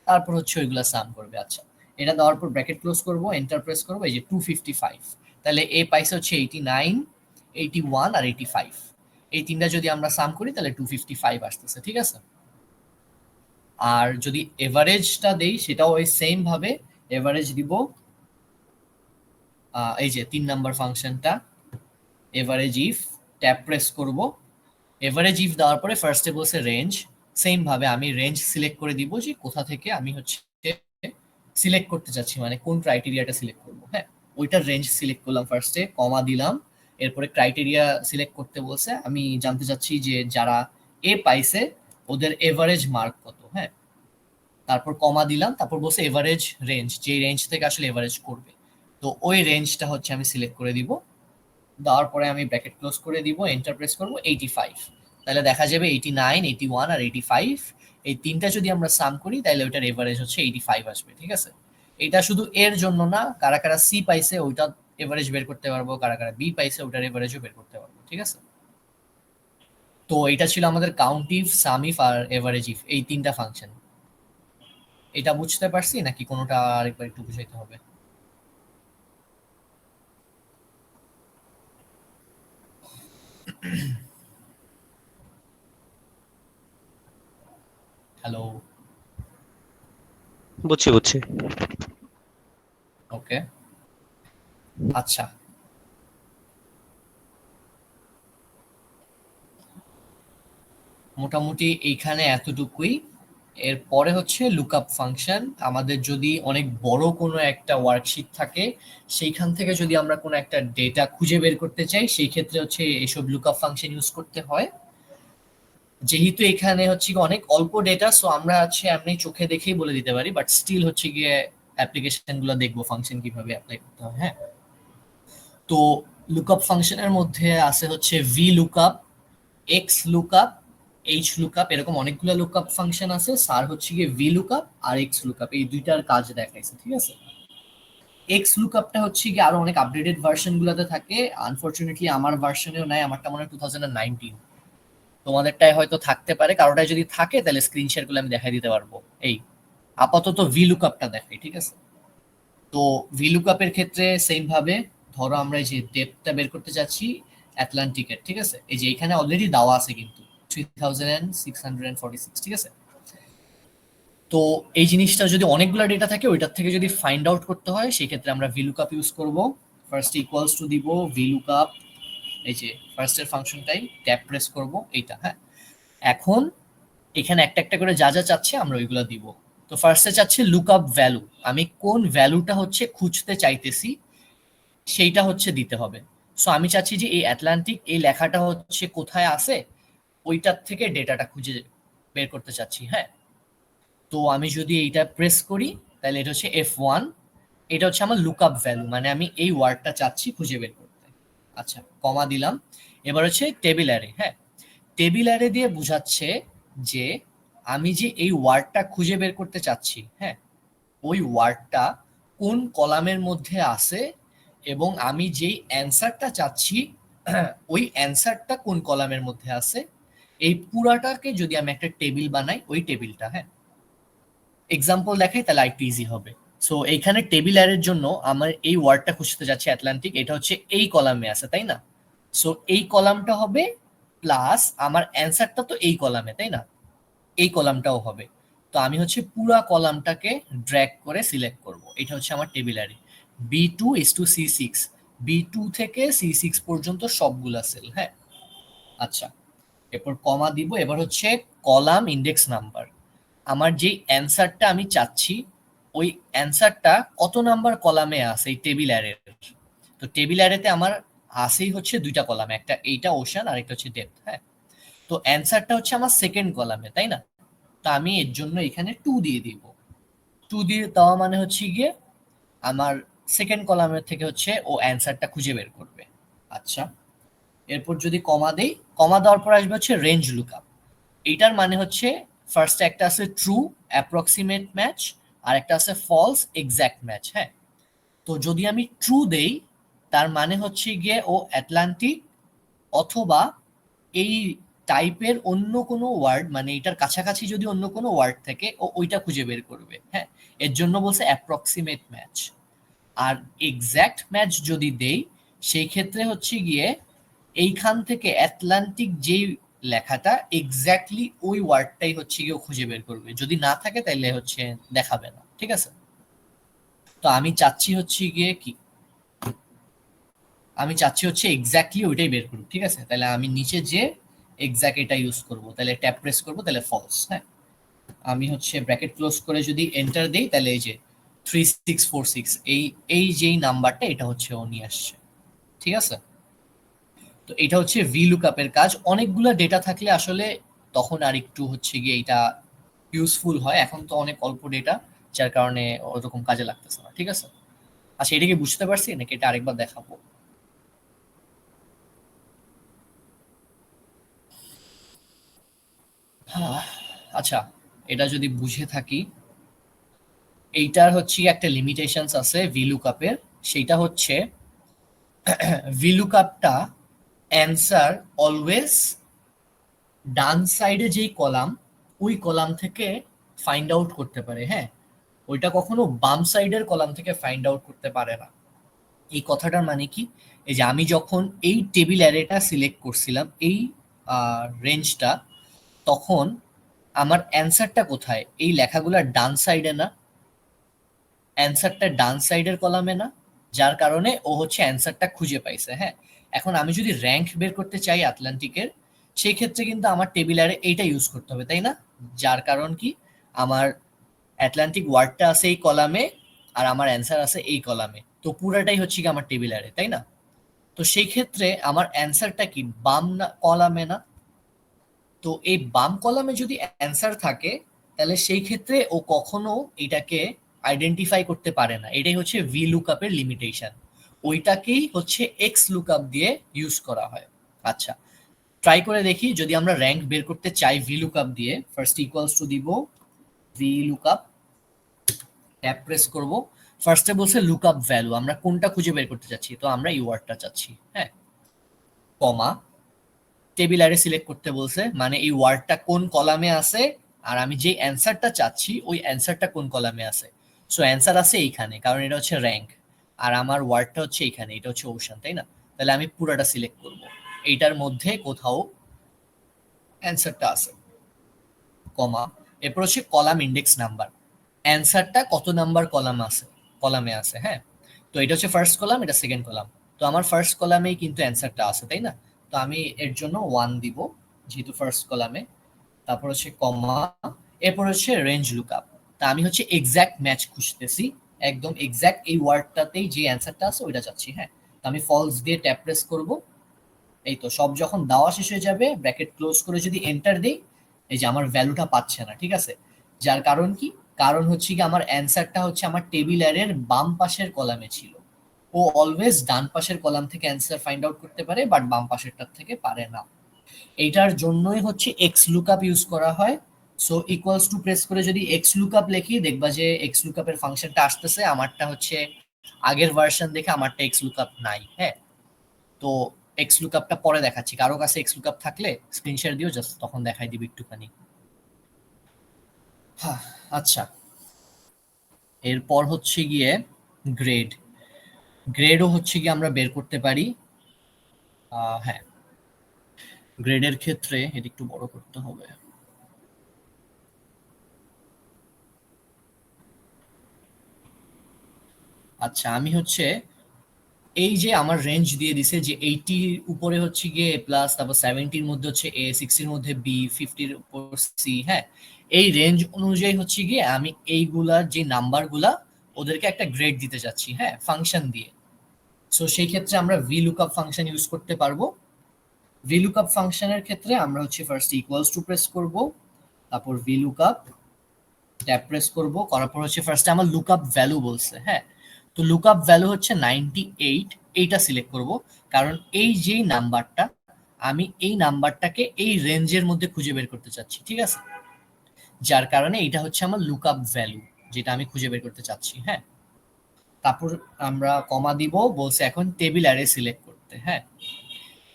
তারপর হচ্ছে ওইগুলা সাম করবে। আচ্ছা, এটা দেওয়ার পর ব্র্যাকেট ক্লোজ করব, এন্টার প্রেস করবো। এই যে 255, তাহলে এ পাইছে হচ্ছে 89, 81 আর 85। এই তিনটা যদি আমরা সাম করি তাহলে 255 আসতেছে। ঠিক আছে, আর যদি এভারেজটা দেই সেটাও ওই সেম ভাবে এভারেজ দিব। এই যে 3 নাম্বার ফাংশনটা এভারেজ ইফ, ট্যাব প্রেস করব। এভারেজ ইফ দেওয়ার পরে ফার্স্টে বলছে রেঞ্জ, সেম ভাবে আমি রেঞ্জ সিলেক্ট করে দিব যে কোথা থেকে আমি হচ্ছে সিলেক্ট করতে চাচ্ছি, মানে কোন ক্রাইটেরিয়াটা সিলেক্ট করব। হ্যাঁ, ওইটার রেঞ্জ সিলেক্ট করলাম, ফার্স্টে কমা দিলাম, এরপরে ক্রাইটেরিয়া সিলেক্ট করতে বলছে, আমি জানতে চাচ্ছি যে যারা এ পাইছে ওদের এভারেজ মার্ক কত। হ্যাঁ, তারপর কমা দিলাম, তারপর বলছে এভারেজ রেঞ্জ, যে রেঞ্জ থেকে আসলে এভারেজ করবে। তো ওই রেঞ্জটা হচ্ছে আমি সিলেক্ট করে দিব, দেওয়ার পরে আমি ব্র্যাকেট ক্লোজ করে দিব, এন্টার প্রেস করবো। 85, তাহলে দেখা যাবে 89, 81 আর 85, এই তিনটা যদি আমরা সাম করি তাহলে ওইটার এভারেজ হচ্ছে 85 আসবে। ঠিক আছে, এটা শুধু এর জন্য না, কারা কারা সি পাইছে ওইটা এভারেজ বের করতে পারবো, কারা কারা বি পাইছে ওটার এভারেজও বের করতে পারবো, ঠিক আছে? তো এটা ছিল আমাদের কাউন্ট ইফ, সাম ইফ আর এভারেজ ইফ, এই তিনটা ফাংশন। এটা বুঝতে পারছি নাকি কোনোটা আরেকবার একটু বুঝাইতে হবে? হ্যালো? বুঝছি বুঝছি। ওকে, আচ্ছা। মোটামুটি এইখানে এতটুকুই। এরপরে হচ্ছে লুকআপ ফাংশন। আমাদের যদি অনেক বড় কোনো একটা ওয়ার্কশিট থাকে, সেইখান থেকে যদি আমরা কোনো একটা ডেটা খুঁজে বের করতে চাই, সেই ক্ষেত্রে হচ্ছে এসব লুকআপ ফাংশন ইউজ করতে হয়। যেহেতু এখানে হচ্ছে গিয়ে অনেক অল্প ডেটা, সো আমরা হচ্ছে এমনি চোখে দেখেই বলে দিতে পারি, বাট স্টিল হচ্ছে গিয়ে অ্যাপ্লিকেশন গুলো দেখবো ফাংশন কিভাবে অ্যাপ্লাই করতে হয়। হ্যাঁ, তো লুকআপ ফাংশনের মধ্যে আছে হচ্ছে V lookup, x lookup, H lookup, এরকম অনেকগুলো লুকআপ ফাংশন আছে। স্যার হচ্ছে গিয়ে ভি লুকআপ আর এক্স লুকআপ এই দুইটার কাজ দেখাইছে, ঠিক আছে? এক্স লুকআপটা হচ্ছে গিয়ে আরো অনেক আপডেটেড ভার্সন গুলোতে থাকে। আনফরচুনেটলি আমার ভার্সনেও নাই, আমারটা মনে হয় 2019। তোমাদেরটাই হয়তো থাকতে পারে, কারোটায় যদি থাকে তাহলে স্ক্রিন শেয়ার করলে আমি দেখাই দিতে পারবো। এই আপাতত ভি লুকআপটা দেখাই, ঠিক আছে? তো ভি লুকআপের ক্ষেত্রে সেম ভাবে ধরো আমরা এই যে ডেপথটা বের করতে যাচ্ছি অ্যাটলান্টিকের, ঠিক আছে? এই যে এখানে অলরেডি দেওয়া আছে কিন্তু 3646, ঠিক আছে? তো এই জিনিসটা যদি অনেকগুলো ডেটা থাকে, ওইটার থেকে যদি ফাইন্ড আউট করতে হয়, সেই ক্ষেত্রে আমরা ভিলুকআপ ইউজ করব। ফার্স্ট ইকুয়ালস টু দিব ভিলুকআপ, এই যে ফার্স্টের ফাংশনটাই ট্যাব প্রেস করব এইটা। হ্যাঁ, এখন এখানে একটা একটা করে যা যা চাচ্ছে আমরা ওইগুলো দিব। তো ফার্স্টে চাচ্ছে লুকআপ ভ্যালু, আমি কোন ভ্যালুটা হচ্ছে খুঁজতে চাইতেছি সেইটা হচ্ছে দিতে হবে। সো আমি চাচ্ছি যে এই অ্যাটলান্টিক এই লেখাটা হচ্ছে কোথায় আছে, ওইটার থেকে ডেটাটা খুঁজে বের করতে চাচ্ছি। হ্যাঁ, তো আমি যদি এইটা প্রেস করি তাহলে এটা হচ্ছে F1, এটা হচ্ছে আমার লুকআপ ভ্যালু, মানে আমি এই ওয়ার্ডটা চাচ্ছি খুঁজে বের করতে। আচ্ছা, কমা দিলাম। এবার হচ্ছে টেবিল অ্যারে। হ্যাঁ, টেবিল অ্যারে দিয়ে বোঝাচ্ছে যে আমি যে এই ওয়ার্ডটা খুঁজে বের করতে চাচ্ছি, হ্যাঁ, ওই ওয়ার্ডটা কোন কলামের মধ্যে আছে এবং আমি যেই অ্যান্সারটা চাচ্ছি ওই অ্যান্সারটা কোন কলামের মধ্যে আছে, এই পুরাটাকে যদি আমি একটা টেবিল বানাই, ওই টেবিলটা। হ্যাঁ, এক্সাম্পল দেখাই তাহলে আরেকটু ইজি হবে। সো এইখানে টেবিল অ্যারের জন্য আমার এই ওয়ার্ডটা খুঁজতে যাচ্ছে অ্যাটলান্টিক, এটা হচ্ছে এই কলামে আছে, তাই না? সো এই কলামটা হবে প্লাস আমার অ্যান্সারটা তো এই কলামে, তাই না? এই কলামটাও হবে। তো আমি হচ্ছে পুরা কলামটাকে ড্র্যাগ করে সিলেক্ট করব। এটা হচ্ছে আমার টেবিল অ্যারে। B2:C6, B2 থেকে C6 পর্যন্ত সবগুলা সেল। হ্যাঁ, আচ্ছা, এরপর কমা দিব। এবার হচ্ছে কলাম ইন্ডেক্স নাম্বার, আমার যেই অ্যান্সারটা আমি চাচ্ছি ওই অ্যান্সারটা কত নাম্বার কলামে আছে এই টেবিল অ্যারের। তো টেবিল অ্যারেতে আমার আসেই হচ্ছে দুইটা কলাম, একটা এইটা ওশান আর একটা হচ্ছে ডেপথ। হ্যাঁ, তো অ্যান্সারটা হচ্ছে আমার সেকেন্ড কলামে, তাই না? তো আমি এর জন্য এখানে 2 দিয়ে দিব। 2 দিয়ে দেওয়া মানে হচ্ছে গিয়ে আমার সেকেন্ড কলামের থেকে হচ্ছে ও অ্যান্সারটা খুঁজে বের করবে। আচ্ছা, এরপর যদি কমা দেই, কমা দেওয়ার পর আসবে হচ্ছে রেঞ্জ লুকআপ। এইটার মানে হচ্ছে ফার্স্টে একটা আছে ট্রু অ্যাপ্রক্সিমেট ম্যাচ আর একটা আছে ফলস এক্স্যাক্ট ম্যাচ। হ্যাঁ, তো যদি আমি ট্রু দেই তার মানে হচ্ছে গিয়ে ও অ্যাটলান্টিক অথবা এই টাইপের অন্য কোনো ওয়ার্ড, মানে এটার কাছাকাছি যদি অন্য কোনো ওয়ার্ড থাকে ও ওইটা খুঁজে বের করবে। হ্যাঁ, এর জন্য বলছে অ্যাপ্রক্সিমেট ম্যাচ। আর এক্স্যাক্ট ম্যাচ যদি দেই সেই ক্ষেত্রে হচ্ছে গিয়ে এইখান থেকে অ্যাটলান্টিক যেই লেখাটা এক্স্যাক্টলি ওই ওয়ার্ডটাই হচ্ছে গিয়ে ও খুঁজে বের করবে, যদি না থাকে তাহলে হচ্ছে দেখাবে না, ঠিক আছে? তো আমি চাচ্ছি হচ্ছে গিয়ে কি, আমি চাচ্ছি হচ্ছে এক্স্যাক্টলি ওইটাই বের করুক, ঠিক আছে? তাহলে আমি নিচে যে এক্স্যাক্ট এটা ইউজ করব, তাহলে ট্যাব প্রেস করব, তাহলে ফলস। হ্যাঁ, আমি হচ্ছে ব্র্যাকেট ক্লোজ করে যদি এন্টার দেই তাহলে এই যে 3646 এই এই যেই নাম্বারটা এটা হচ্ছে ও নিয়ে আসছে, ঠিক আছে? তো এটা হচ্ছে ভি লুকআপের কাজ। অনেকগুলো ডেটা থাকলে আসলে তখন আর একটু হচ্ছে গিয়ে এটা ইউজফুল হয়, এখন তো অনেক অল্প ডেটা, যার কারণে ওরকম কাজে লাগতেছে না, ঠিক আছে? আচ্ছা, এটা কি বুঝতে পারছি নাকি এটা আরেকবার দেখাবো? আচ্ছা, এটা যদি বুঝে থাকি এইটার হচ্ছে একটা লিমিটেশনস আছে ভিলুকআপের, সেটা হচ্ছে ভিলুকআপটা অ্যান্সার অলওয়েজ ডান সাইডে যেই কলাম ওই কলাম থেকে ফাইন্ড আউট করতে পারে, হ্যাঁ, ওইটা কখনো বাম সাইডের কলাম থেকে ফাইন্ড আউট করতে পারে না। এই কথাটার মানে কি, এই যে আমি যখন এই টেবিল অ্যারেটা সিলেক্ট করছিলাম এই রেঞ্জটা, তখন আমার অ্যান্সারটা কোথায়, এই লেখাগুলোর ডান সাইডে না, অ্যান্সারটা ডান সাইডের কলামে না, যার কারণে ও হচ্ছে অ্যান্সারটা খুঁজে পাইছে। হ্যাঁ, এখন আমি যদি র্যাঙ্ক বের করতে চাই আটলান্টিকের, সেই ক্ষেত্রে কিন্তু আমার টেবিল অ্যারে এইটা ইউজ করতে হবে, তাই না? যার কারণ কি, আমার অ্যাটলান্টিক ওয়ার্ডটা আছে এই কলামে আর আমার অ্যান্সার আছে এই কলামে, তো পুরাটাই হচ্ছে কি আমার টেবিল অ্যারে, তাই না? তো সেই ক্ষেত্রে আমার অ্যান্সারটা কি বাম না কলামে না? তো এই বাম কলামে যদি অ্যান্সার থাকে তাহলে সেই ক্ষেত্রে ও কখনো এটাকে আইডেন্টিফাই করতে পারে না। এটাই হচ্ছে ভি লুকআপের লিমিটেশন, ওইটাকেই হচ্ছে এক্স লুকআপ দিয়ে ইউজ করা হয়। আচ্ছা, ট্রাই করে দেখি, যদি আমরা র্যাঙ্ক বের করতে চাই ভি লুকআপ দিয়ে, ফার্স্ট ইকুয়ালস টু দিব ভি লুকআপ, ট্যাব প্রেস করব, ফার্স্টে বলছে লুকআপ ভ্যালু, আমরা কোনটা খুঁজে বের করতে চাচ্ছি, তো আমরা এই ওয়ার্ডটা চাচ্ছি, হ্যাঁ, কমা, টেবিল অ্যারে সিলেক্ট করতে বলছে, মানে এই ওয়ার্ডটা কোন কলামে আছে আর আমি যে অ্যান্সারটা চাচ্ছি ওই অ্যান্সারটা কোন কলামে আছে। সো অ্যান্সার আছে এইখানে, কারণ এটা হচ্ছে র্যাঙ্ক, আর আমার ওয়ার্ডটা হচ্ছে এইখানে, এটা হচ্ছে ওশান, তাই না? তাহলে আমি পুরোটা সিলেক্ট করব, এইটার মধ্যে কোথাও অ্যান্সারটা আছে, কমা, এরপর হচ্ছে কলাম ইন্ডেক্স নাম্বার, অ্যান্সারটা কত নাম্বার কলামে আছে, হ্যাঁ। তো এটা হচ্ছে ফার্স্ট কলাম, এটা সেকেন্ড কলাম, তো আমার ফার্স্ট কলামেই কিন্তু অ্যান্সারটা আছে, তাই না? তো আমি এর জন্য 1 দিব যেহেতু ফার্স্ট কলামে, তারপর হচ্ছে কমা, এরপর হচ্ছে রেঞ্জ লুকআপ, তা আমি হচ্ছে এক্সাক্ট ম্যাচ খুঁজতেছি, একদম এক্সাক্ট এই ওয়ার্ডটাতেই যে অ্যান্সারটা আছে ওইটা চাচ্ছি, হ্যাঁ। তো আমি ফলস দিয়ে ট্যাব প্রেস করব, এই তো সব যখন দেওয়া শেষ হয়ে যাবে ব্র্যাকেট ক্লোজ করে যদি এন্টার দেই, এই যে আমার ভ্যালুটা পাচ্ছে না, ঠিক আছে? যার কারণ কি, কারণ হচ্ছে কি আমার অ্যান্সারটা হচ্ছে আমার টেবিল অ্যারের বাম পাশের কলামে ছিল, ও অলওয়েজ ডান পাশের কলাম থেকে অ্যান্সার ফাইন্ড আউট করতে পারে বাট বাম পাশেরটার থেকে পারে না। এইটার জন্যই হচ্ছে এক্স লুকআপ ইউজ করা হয়। সো ইকুয়ালস টু প্রেস করে যদি এক্স লুকআপ লিখি, দেখবা যে এক্স লুকআপের ফাংশনটা আসতেছে, আমারটা হচ্ছে আগের ভার্সন দেখে আমারটা এক্স লুকআপ নাই, হ্যাঁ। তো এক্স লুকআপটা পরে দেখাচ্ছি, কারো কাছে এক্স লুকআপ থাকলে স্ক্রিন শেয়ার দিও, জাস্ট তখন দেখাই দিবি একটুখানি। হ্যাঁ, আচ্ছা, এরপর হচ্ছে গিয়ে গ্রেড, গ্রেডও হচ্ছে গিয়ে আমরা বের করতে পারি। হ্যাঁ, গ্রেডের ক্ষেত্রে এটা একটু বড় করতে হবে। আচ্ছা, আমি হচ্ছে এই যে আমার রেঞ্জ দিয়ে দিছে যে 80 উপরে হচ্ছে গিয়ে এ প্লাস, তারপর 70 মধ্যে হচ্ছে এ, 60 মধ্যে বি, 50 উপর সি, হ্যাঁ। এই রেঞ্জ অনুযায়ী হচ্ছে গিয়ে আমি এইগুলার যে নাম্বারগুলা ওদেরকে একটা গ্রেড দিতে চাচ্ছি, হ্যাঁ, ফাংশন দিয়ে। সো সেই ক্ষেত্রে আমরা ভি লুকআপ ফাংশন ইউজ করতে পারবো। ভি লুকআপ ফাংশনের ক্ষেত্রে আমরা হচ্ছে ফার্স্ট ইকুয়ালস টু প্রেস করব, তারপর ভি লুকআপ, ট্যাব প্রেস করব, করার পর হচ্ছে ফার্স্টে আমার লুকআপ ভ্যালু বলছে, হ্যাঁ। তো লুকআপ ভ্যালু হচ্ছে 98, এইটা সিলেক্ট করব, কারণ এই যেই নাম্বারটা, আমি এই নাম্বারটাকে এই রেঞ্জের মধ্যে খুঁজে বের করতে চাচ্ছি, ঠিক আছে? যার কারণে এইটা হচ্ছে আমার লুকআপ ভ্যালু, যেটা আমি খুঁজে বের করতে চাচ্ছি, হ্যাঁ। তারপর আমরা কমা দিব, বলছে এখন টেবিল অ্যারে সিলেক্ট করতে, হ্যাঁ।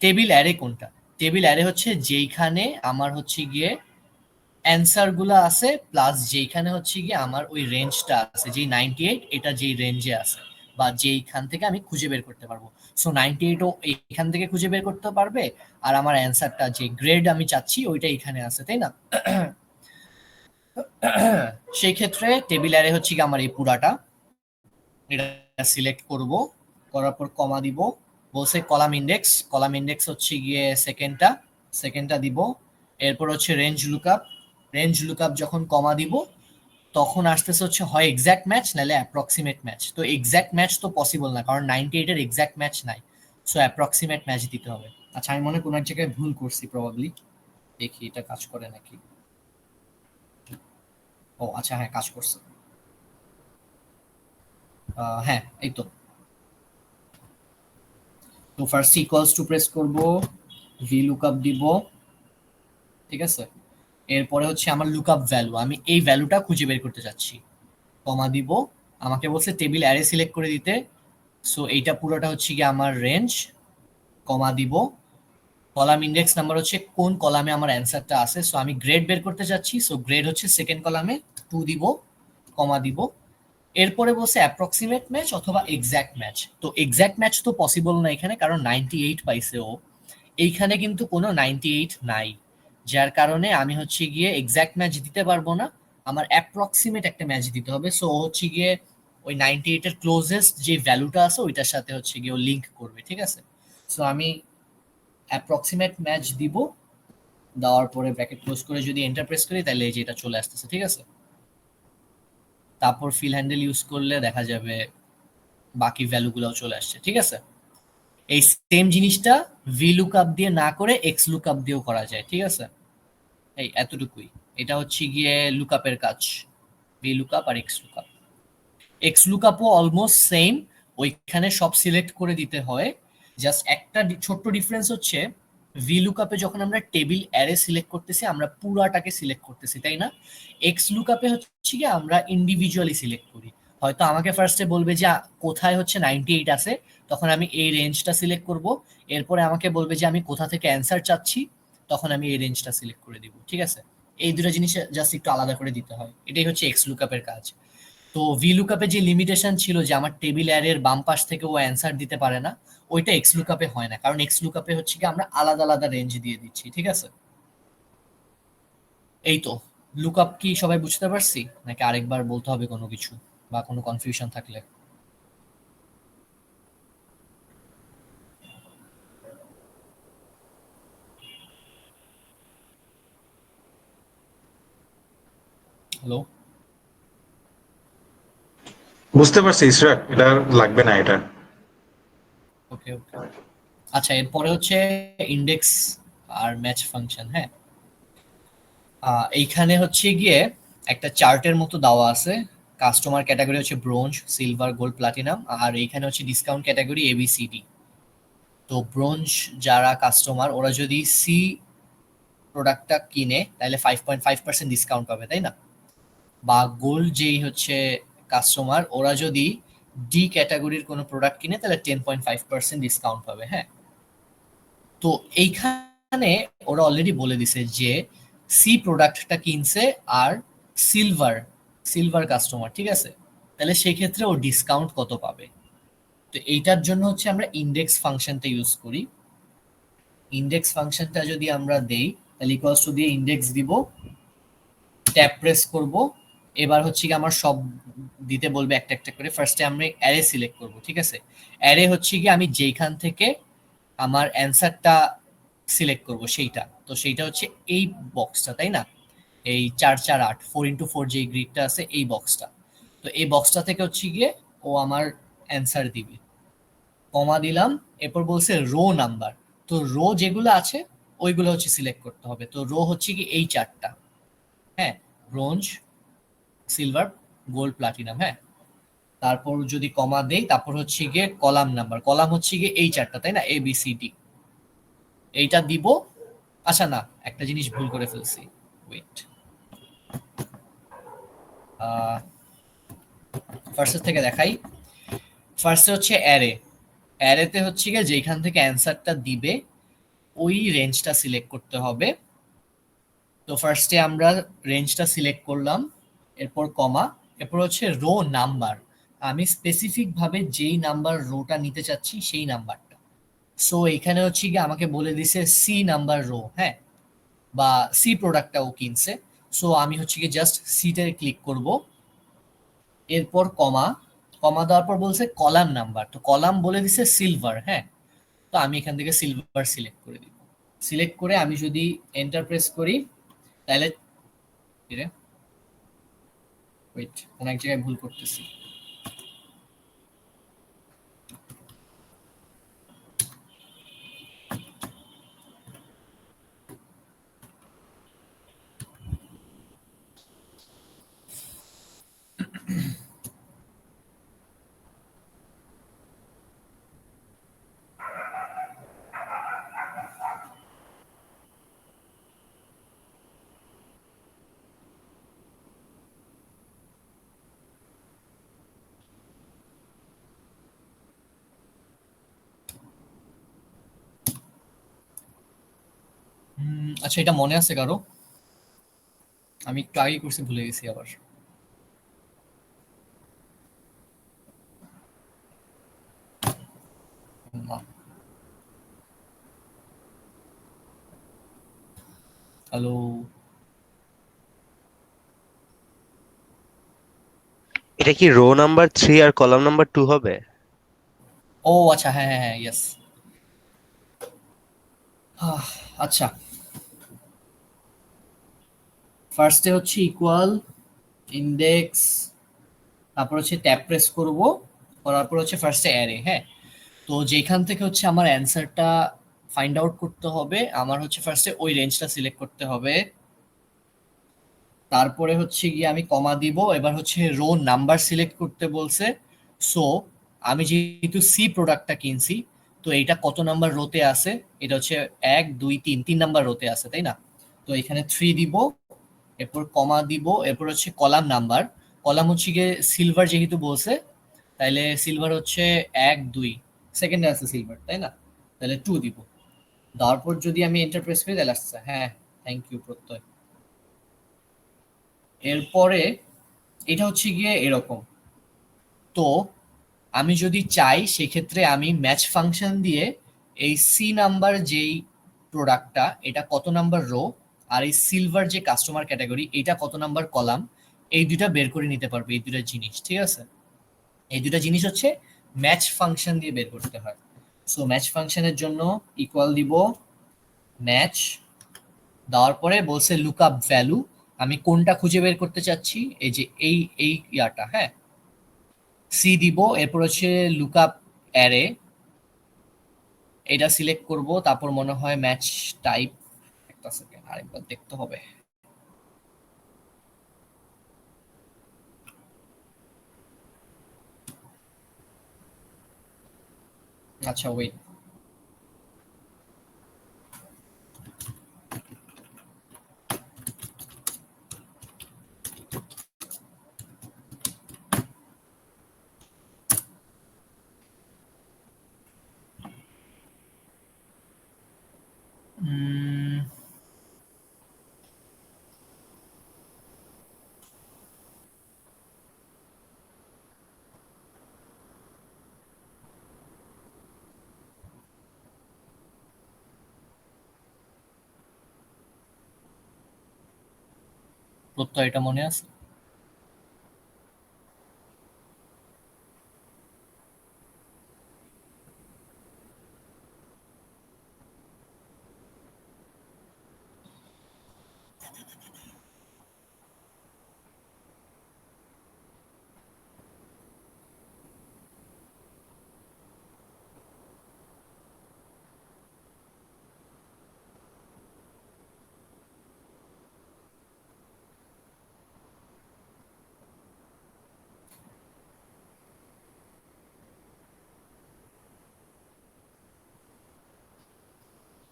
টেবিল অ্যারে কোনটা? টেবিল অ্যারে হচ্ছে যেইখানে আমার হচ্ছে গিয়ে অ্যান্সার গুলা আছে প্লাস যেইখানে হচ্ছে গিয়ে আমার ওই রেঞ্জটা আছে, যেই 98 এটা যেই রেঞ্জে আছে বা যেইখান থেকে আমি খুঁজে বের করতে পারবো। সো 98 ও এইখান থেকে খুঁজে বের করতে পারবে, আর আমার অ্যান্সারটা যে গ্রেড আমি চাচ্ছি ওইটা এখানে আছে, তাই না? সেই ক্ষেত্রে টেবিল অ্যারে হচ্ছে কি আমার এই পুরাটা, এটা সিলেক্ট করব, করার পর কমা দিব, বলছে কলাম ইন্ডেক্স হচ্ছে গিয়ে সেকেন্ডটা দিব, এরপর হচ্ছে রেঞ্জ লুকআপ যখন কমা দিব তখন আসতেছে হচ্ছে হয় এক্সাক্ট ম্যাচ নাহলে অ্যাপ্রক্সিমেট ম্যাচ। তো এক্সাক্ট ম্যাচ তো পসিবল না, কারণ 98 এর এক্সাক্ট ম্যাচ নাই, সো অ্যাপ্রক্সিমেট ম্যাচ দিতে হবে। আচ্ছা, আমি মনে হয় কোনো এক জায়গায় ভুল করছি প্রবাবলি, দেখি এটা কাজ করে নাকি। ও আচ্ছা, হ্যাঁ কাজ করছে, হ্যাঁ এই তো। তো ফার্স্ট ইকুয়ালস টু প্রেস করব, ভি লুকআপ দিব, ঠিক আছে। এরপরে হচ্ছে আমার লুকআপ ভ্যালু, আমি এই ভ্যালুটা খুঁজে বের করতে চাচ্ছি, কমা দিব, আমাকে বলছে টেবিল অ্যারে সিলেক্ট করে দিতে, সো এইটা পুরোটা হচ্ছে কি আমার রেঞ্জ, কমা দিব, কলাম ইন্ডেক্স নাম্বার হচ্ছে কোন কলামে আমার অ্যান্সারটা আছে, সো আমি গ্রেড বের করতে যাচ্ছি, সো গ্রেড হচ্ছে সেকেন্ড কলামে 2 দিব, কমা দিব। এরপরে বলছে অ্যাপ্রক্সিমেট ম্যাচ অথবা এক্স্যাক্ট ম্যাচ, তো এক্স্যাক্ট ম্যাচ তো পসিবল না এখানে, কারণ 98 পাইছে ও, এইখানে কিন্তু কোনো 98 নাই, যার কারণে আমি হচ্ছে গিয়ে এক্স্যাক্ট ম্যাচ দিতে পারবো না, আমার অ্যাপ্রক্সিমেট একটা ম্যাচ দিতে হবে, সো হচ্ছে গিয়ে ওই 98 এর ক্লোজেস্ট যে ভ্যালুটা আছে ওইটার সাথে হচ্ছে গিয়ে ও লিংক করবে, ঠিক আছে। সো আমি অ্যাপ্রক্সিমেট ম্যাচ দিব, দেওয়ার পরে ব্র্যাকেট ক্লোজ করে যদি এন্টার প্রেস করি তাহলে এই যে এটা চলে আসতেছে, ঠিক আছে। তারপর ফিল হ্যান্ডেল ইউজ করলে দেখা যাবে বাকি ভ্যালুগুলোও চলে আসছে, ঠিক আছে। এই সেম জিনিসটা ভি লুকআপ দিয়ে না করে এক্স লুকআপ দিয়েও করা যায়, ঠিক আছে। এই এতটুকুই, এটা হচ্ছে গিয়ে লুকআপের কাজ, ভি লুকআপ আর এক্স লুকআপ। এক্স লুকআপও অলমোস্ট সেম, ওইখানে সব সিলেক্ট করে দিতে হয়, জাস্ট একটা ছোট্ট ডিফারেন্স হচ্ছে ভি লুকআপে যখন আমরা টেবিল অ্যারে সিলেক্ট করতেছি আমরা পুরাটাকে সিলেক্ট করতেছি, তাই না। এক্স লুকআপে হচ্ছে কি আমরা ইন্ডিভিজুয়ালি সিলেক্ট করি, হয়তো আমাকে ফার্স্টে বলবে যে কোথায় হচ্ছে 98 আছে, তখন আমি এই রেঞ্জটা সিলেক্ট করব, এরপরে আমাকে বলবে যে আমি কোথা থেকে অ্যান্সার চাচ্ছি, তখন আমি এই রেঞ্জটা সিলেক্ট করে দিব, ঠিক আছে। এই দুটো জিনিস জাস্ট একটু আলাদা করে দিতে হয়, এটাই হচ্ছে এক্স লুকআপের কাজ। তো ভি লুকআপে যে লিমিটেশন ছিল যে আমার টেবিল অ্যারের বাম পাশ থেকে ও অ্যান্সার দিতে পারে না, ওইটা এক্স লুকআপে হয় না, কারণ এক্স লুকআপে হচ্ছে কি আমরা আলাদা আলাদা রেঞ্জ দিয়ে দিচ্ছি, ঠিক আছে। এই তো, লুকআপ কি সবাই বুঝতে পারছি নাকি আরেকবার বলতে হবে কোনো কিছু বা কোনো কনফিউশন থাকলে? হ্যালো, বুঝতে পারছি ইসরাক, এটা আর লাগবে না এটা। ওকে ওকে। আচ্ছা, এরপরে হচ্ছে ইন্ডেক্স আর ম্যাচ ফাংশন। হ্যাঁ, এইখানে হচ্ছে গিয়ে একটা চার্টের মতো দেওয়া আছে, কাস্টমার ক্যাটাগরি হচ্ছে ব্রোঞ্জ, সিলভার, গোল্ড, প্লাটিনাম, আর এইখানে হচ্ছে ডিসকাউন্ট ক্যাটাগরি এবিসিডি। তো ব্রোঞ্জ যারা কাস্টমার ওরা যদি সি প্রোডাক্টটা কিনে তাহলে 5.5% ডিসকাউন্ট পাবে, তাই না। বা গোল্ড যেই হচ্ছে কাস্টমার ওরা যদি ডি ক্যাটাগরির কোনো প্রোডাক্ট কিনে তাহলে 10.5% ডিসকাউন্ট পাবে। হ্যাঁ, তো এইখানে ওরা অলরেডি বলে দিছে যে সি প্রোডাক্টটা কিনছে আর সিলভার সিলভার কাস্টমার, ঠিক আছে, তাহলে সেই ক্ষেত্রে ও ডিসকাউন্ট কত পাবে। তো এইটার জন্য হচ্ছে আমরা ইন্ডেক্স ফাংশনটা ইউজ করি। ইন্ডেক্স ফাংশনটা যদি আমরা দেই তাহলে ইকুয়ালস টু দিয়ে ইন্ডেক্স দিব, ট্যাব প্রেস করব, এবার হচ্ছে কি আমার সব দিতে বলবে একটা একটা করে। ফার্স্টে আমরা অ্যারে সিলেক্ট করব, ঠিক আছে। অ্যারে হচ্ছে কি আমি যেইখান থেকে আমার অ্যান্সারটা সিলেক্ট করব সেইটা, তো সেইটা হচ্ছে এই বক্সটা, তাই না, এই 448 4x4 যে গ্রিডটা আছে এই বক্সটা। তো এই বক্সটা থেকে হচ্ছে গিয়ে ও আমার অ্যান্সার দিবে, কমা দিলাম, এরপর বলছে রো নাম্বার, তো রো যেগুলো আছে ওইগুলো হচ্ছে সিলেক্ট করতে হবে। তো রো হচ্ছে কি এই চারটা, হ্যাঁ, ব্রোঞ্জ, সিলভার, গোল্ড, প্লাটিনাম। হ্যাঁ, তারপর যদি কমা দেই তারপর হচ্ছে গিয়ে কলাম নাম্বার, কলাম হচ্ছে গিয়ে এই চারটা, তাই না, এ বি সি ডি, এইটা দিব। আচ্ছা না, একটা জিনিস ভুল করে ফেলছি, ওয়েট, ফার্স্ট থেকে দেখাই। ফার্স্টে হচ্ছে অ্যারে, অ্যারেতে হচ্ছে গিয়ে যেখান থেকে অ্যান্সারটা দিবে ওই রেঞ্জটা সিলেক্ট করতে হবে। তো ফার্স্টে আমরা রেঞ্জটা সিলেক্ট করলাম, এরপর কমা, এরপর হচ্ছে রো নাম্বার, আমি স্পেসিফিক ভাবে যেই নাম্বার রোটা নিতে চাচ্ছি সেই নাম্বারটা। সো এখানে হচ্ছে কি আমাকে বলে দিছে সি নাম্বার রো, হ্যাঁ, বা সি প্রোডাক্টটাও কিনছে। সো আমি হচ্ছে কি জাস্ট সিটে ক্লিক করব, এরপর কমা, কমা দেওয়ার পর বলছে কলাম নাম্বার, তো কলাম বলে দিছে সিলভার। হ্যাঁ, তো আমি এখান থেকে সিলভার সিলেক্ট করে দিব। সিলেক্ট করে আমি যদি এন্টার প্রেস করি তাহলে ওয়েট, কোন এক জায়গায় ভুল করতেছি। আচ্ছা, এটা মনে আছে কারো? আমি একটু আগে করছি, ভুলে গেছি আবার। হ্যালো। এটা কি রো নাম্বার 3 আর কলাম নাম্বার 2 হবে? ও আচ্ছা, হ্যাঁ হ্যাঁ হ্যাঁ, ইয়েস। আচ্ছা, ফার্স্টে হচ্ছে ইকুয়াল, ইন্ডেক্স, তারপর হচ্ছে ট্যাব প্রেস করব, করার পর হচ্ছে ফার্স্টে অ্যারে। হ্যাঁ, তো যেখান থেকে হচ্ছে আমার অ্যান্সারটা ফাইন্ড আউট করতে হবে, আমার হচ্ছে ফার্স্টে ওই রেঞ্জটা সিলেক্ট করতে হবে। তারপরে হচ্ছে গিয়ে আমি কমা দিব, এবার হচ্ছে রো নাম্বার সিলেক্ট করতে বলছে। সো আমি যেহেতু সি প্রোডাক্টটা কিনছি, তো এইটা কত নাম্বার রোতে আছে, এটা হচ্ছে 1 2 3 নাম্বার রোতে আছে, তাই না? তো এখানে 3 দিব, এরপর কমা দিব, এরপর হচ্ছে কলাম নাম্বার। কলাম হচ্ছে গিয়ে সিলভার যেহেতু বলছে, তাইলে সিলভার হচ্ছে 1 2, সেকেন্ডে আছে সিলভার, তাই না? তাহলে 2 দিব। তারপর যদি আমি এন্টার প্রেস করি তাহলে আসছে, হ্যাঁ, থ্যাংক ইউ প্রত্যয়। এরপরে এটা হচ্ছে গিয়ে এরকম। তো আমি যদি চাই সেক্ষেত্রে আমি ম্যাচ ফাংশন দিয়ে এই সি নাম্বার যেই প্রোডাক্টটা, এটা কত নাম্বার রো, আর এই সিলভার যে কাস্টমার ক্যাটাগরি, এটা কত নাম্বার কলাম, এই দুইটা বের করে নিতে পারবে। এই দুইটা জিনিস, ঠিক আছে? এই দুইটা জিনিস হচ্ছে ম্যাচ ফাংশন দিয়ে বের করতে হয়। সো ম্যাচ ফাংশনের জন্য ইকুয়াল দিব ম্যাচ, দেওয়ার পরে বলছে লুক আপ ভ্যালু, আমি কোনটা খুঁজে বের করতে চাচ্ছি, এই যে এই ইয়াটা, হ্যাঁ, সি দিব, এরপর হচ্ছে লুক আপ অ্যারে, এটা সিলেক্ট করব, তারপর মনে হয় ম্যাচ টাইপ। একটা সেকেন্ড, আরেকবার দেখতে হবে। আচ্ছা, ওয়েট। প্রত্যয় এটা মনে আছে?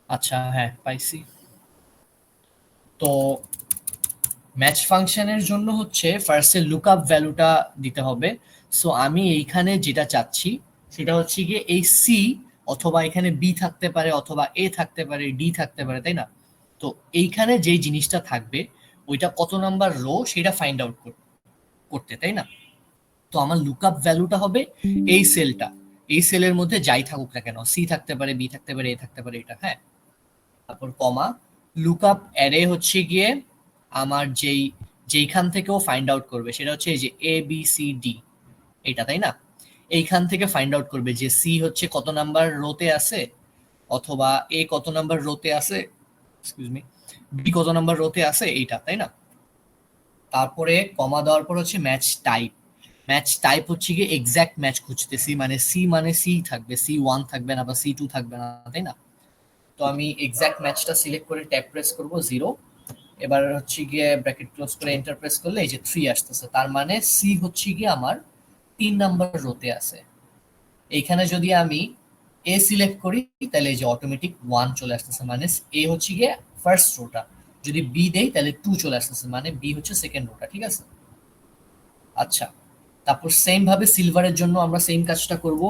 আচ্ছা, হ্যাঁ, পাইছি। তো ম্যাচ ফাংশনের জন্য হচ্ছে ফার্স্টে লুকআপ ভ্যালুটা দিতে হবে। সো আমি এইখানে যেটা চাচ্ছি সেটা হচ্ছে গিয়ে এই সি, অথবা এখানে বি থাকতে পারে, অথবা এ থাকতে পারে, ডি থাকতে পারে, তাই না? তো এইখানে যেই জিনিসটা থাকবে ওইটা কত নাম্বার রো সেটা ফাইন্ড আউট করতে, তাই না? তো আমার লুকআপ ভ্যালুটা হবে এই সেলটা, এই সেলের মধ্যে যাই থাকুক না কেন, সি থাকতে পারে, বি থাকতে পারে, এ থাকতে পারে, এটা, হ্যাঁ। তারপর কমা, লুকআপ অ্যারে হচ্ছে গিয়ে আমার যেইখান থেকেও ফাইন্ড আউট করবে সেটা হচ্ছে এই যে এ বি সি ডি, এটা, তাই না? এইখান থেকে ফাইন্ড আউট করবে যে সি হচ্ছে কত নাম্বার রোতে আছে, অথবা এ কত নাম্বার রোতে আছে, এক্সকিউজ মি, বি কত নাম্বার রোতে আছে, এইটা, তাই না? তারপরে কমা দেওয়ার পর হচ্ছে ম্যাচ টাইপ। ম্যাচ টাইপ হচ্ছে গিয়ে এক্সাক্ট ম্যাচ খুঁজতেছি, মানে সি থাকবে, C1 থাকবে না, বা C2 থাকবে না, তাই না? তো আমি এক্সাক্ট ম্যাচটা সিলেক্ট করে ট্যাব প্রেস করব 0। এবার হচ্ছে গিয়ে ব্র্যাকেট ক্লোজ করে এন্টার প্রেস করলে এই যে 3 আসতেছে, তার মানে সি হচ্ছে গিয়ে আমার 3 নাম্বার রোতে আছে। এইখানে যদি আমি এ সিলেক্ট করি তাহলে এই যে অটোমেটিক 1 চলে আসতেছে, মানে এ হচ্ছে গিয়ে ফার্স্ট রোটা। যদি বি দেই তাহলে 2 চলে আসতেছে, মানে বি হচ্ছে সেকেন্ড রোটা, ঠিক আছে? আচ্ছা, তারপর সেম ভাবে সিলভারের জন্য আমরা সেম কাজটা করব,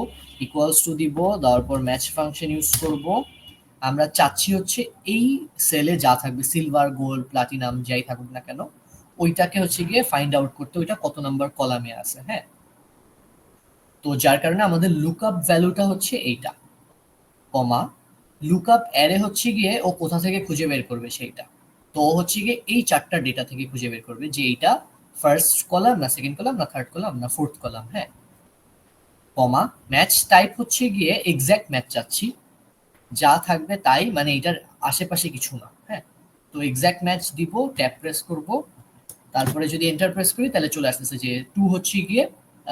ইকুয়ালস টু দিব, তারপর ম্যাচ ফাংশন ইউজ করব। আমরা চাচ্ছি হচ্ছে এই সেলে যা থাকবে সিলভার, গোল্ড, প্লাটিনাম যাই থাকুক না কেন, ওইটাকে হচ্ছে গিয়ে ফাইন্ড আউট করতে ওইটা কত নাম্বার কলামে আছে। হ্যাঁ, তো যার কারণে আমাদের লুকআপ ভ্যালুটা হচ্ছে এইটা, কমা লুকআপ অ্যারে হচ্ছে গিয়ে ও কোথা থেকে খুঁজে বের করবে সেইটা। তো ও হচ্ছে গিয়ে এই চারটা ডেটা থেকে খুঁজে বের করবে যে এইটা ফার্স্ট কলাম না সেকেন্ড কলাম না থার্ড কলাম না ফোর্থ কলাম। হ্যাঁ, কমা ম্যাচ টাইপ হচ্ছে গিয়ে এক্সাক্ট ম্যাচ চাচ্ছি, যা থাকবে তাই, মানে এটার আশেপাশে কিছু না। হ্যাঁ, তো এক্সাক্ট ম্যাচ দিব, ট্যাব প্রেস করব, তারপরে যদি এন্টার প্রেস করি তাহলে চলে আসতেছে যে 2 হচ্ছে গিয়ে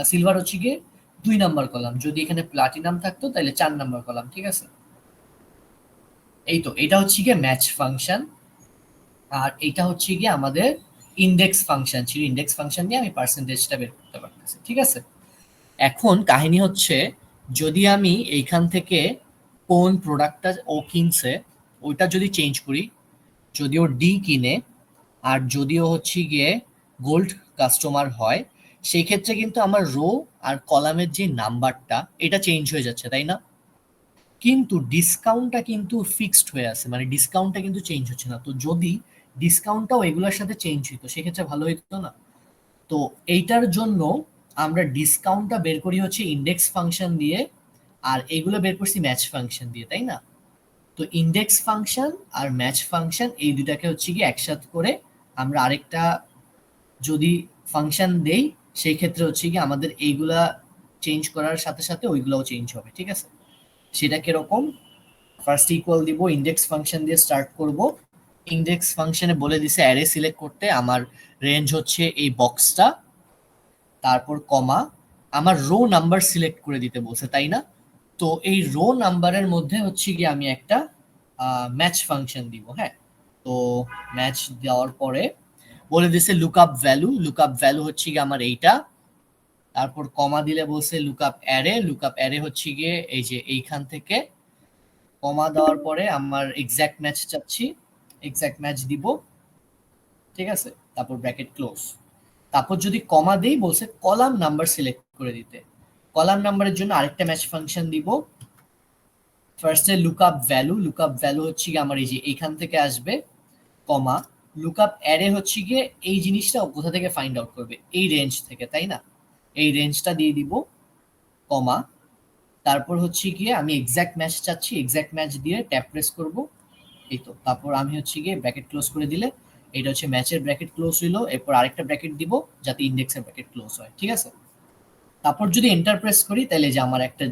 সিলভার হচ্ছে গিয়ে 2 নাম্বার কলাম, যদি এখানে প্লাটিনাম থাকতো তাহলে 4 নাম্বার কলাম। ঠিক আছে, এই তো এটা হচ্ছে গিয়ে ম্যাচ ফাংশন। আর এটা হচ্ছে গিয়ে আমাদের ইন্ডেক্স ফাংশন ছিল, ইন্ডেক্স ফাংশন দিয়ে আমি পার্সেন্টেজটা বের করতে পারতেছি। ঠিক আছে, এখন কাহিনী হচ্ছে যদি আমি এইখান থেকে কোন প্রোডাক্টটা ও কিনছে ওইটা যদি চেঞ্জ করি, যদি ও ডি কিনে আর যদিও হচ্ছে গিয়ে গোল্ড কাস্টমার হয়, সেই ক্ষেত্রে কিন্তু আমার রো আর কলামের যে নাম্বারটা এটা চেঞ্জ হয়ে যাচ্ছে, তাই না? কিন্তু ডিসকাউন্টটা কিন্তু ফিক্সড হয়ে আছে, মানে ডিসকাউন্টটা কিন্তু চেঞ্জ হচ্ছে না। তো যদি ডিসকাউন্টটাও এগুলোর সাথে চেঞ্জ হইতো সেক্ষেত্রে ভালো হইতো না? তো এইটার জন্য আমরা ডিসকাউন্টটা বের করি হচ্ছে ইন্ডেক্স ফাংশন দিয়ে, আর এগুলো বের করছি ম্যাচ ফাংশন দিয়ে, তাই না? তো ইন্ডেক্স ফাংশন আর ম্যাচ ফাংশন এই দুটাকে হচ্ছে কি একসাথে করে আমরা আরেকটা যদি ফাংশন দেই, সেই ক্ষেত্রে হচ্ছে কি আমাদের এইগুলা চেঞ্জ করার সাথে সাথে ওইগুলাও চেঞ্জ হবে। ঠিক আছে, সেটা কিরকম? ফার্স্ট ইকুয়াল দিব, ইন্ডেক্স ফাংশন দিয়ে স্টার্ট করব। ইন্ডেক্স ফাংশনে বলে দিছে অ্যারে সিলেক্ট করতে, আমার রেঞ্জ হচ্ছে এই বক্সটা, তারপর কমা আমার রো নাম্বার সিলেক্ট করে দিতে বলছে, তাই না? তো এই রো নাম্বারের মধ্যে হচ্ছে গিয়ে আমি একটা ম্যাচ ফাংশন দিব। হ্যাঁ, তো ম্যাচ দেওয়ার পরে বলে দিছে লুকআপ ভ্যালু, লুকআপ ভ্যালু হচ্ছে গিয়ে আমার এইটা, তারপর কমা দিলে বলছে লুকআপ অ্যারে, লুকআপ অ্যারে হচ্ছে গিয়ে এই যে এইখান থেকে, কমা দেওয়ার পরে আমার এক্সাক্ট ম্যাচ চাচ্ছি, এক্সাক্ট ম্যাচ দিব। ঠিক আছে, তারপর ব্র্যাকেট ক্লোজ। তারপর যদি কমা দেই বলছে কলাম নাম্বার সিলেক্ট করে দিতে, কলাম নাম্বারের জন্য আরেকটা ম্যাচ ফাংশন দিব। ফার্স্টে লুকআপ ভ্যালু, লুকআপ ভ্যালু হচ্ছে গিয়ে আমার এই যে এইখান থেকে আসবে, কমা লুকআপ অ্যারে হচ্ছে গিয়ে এই জিনিসটা কোথা থেকে ফাইন্ড আউট করবে, এই রেঞ্জ থেকে, তাই না? এই রেঞ্জটা দিয়ে দিব, কমা তারপর হচ্ছে গিয়ে আমি এক্সাক্ট ম্যাচ চাচ্ছি, এক্সাক্ট ম্যাচ দিয়ে ট্যাব প্রেস করব, এই তো। তারপর আমি হচ্ছে গিয়ে ব্র্যাকেট ক্লোজ করে দিলে এটা হচ্ছে ম্যাচের ব্র্যাকেট ক্লোজ হইলো, এরপর আরেকটা ব্র্যাকেট দিব যাতে ইন্ডেক্সের ব্র্যাকেট ক্লোজ হয়। ঠিক আছে, তারপর যদি এন্টার প্রেস করি তাহলে যে আমার একটা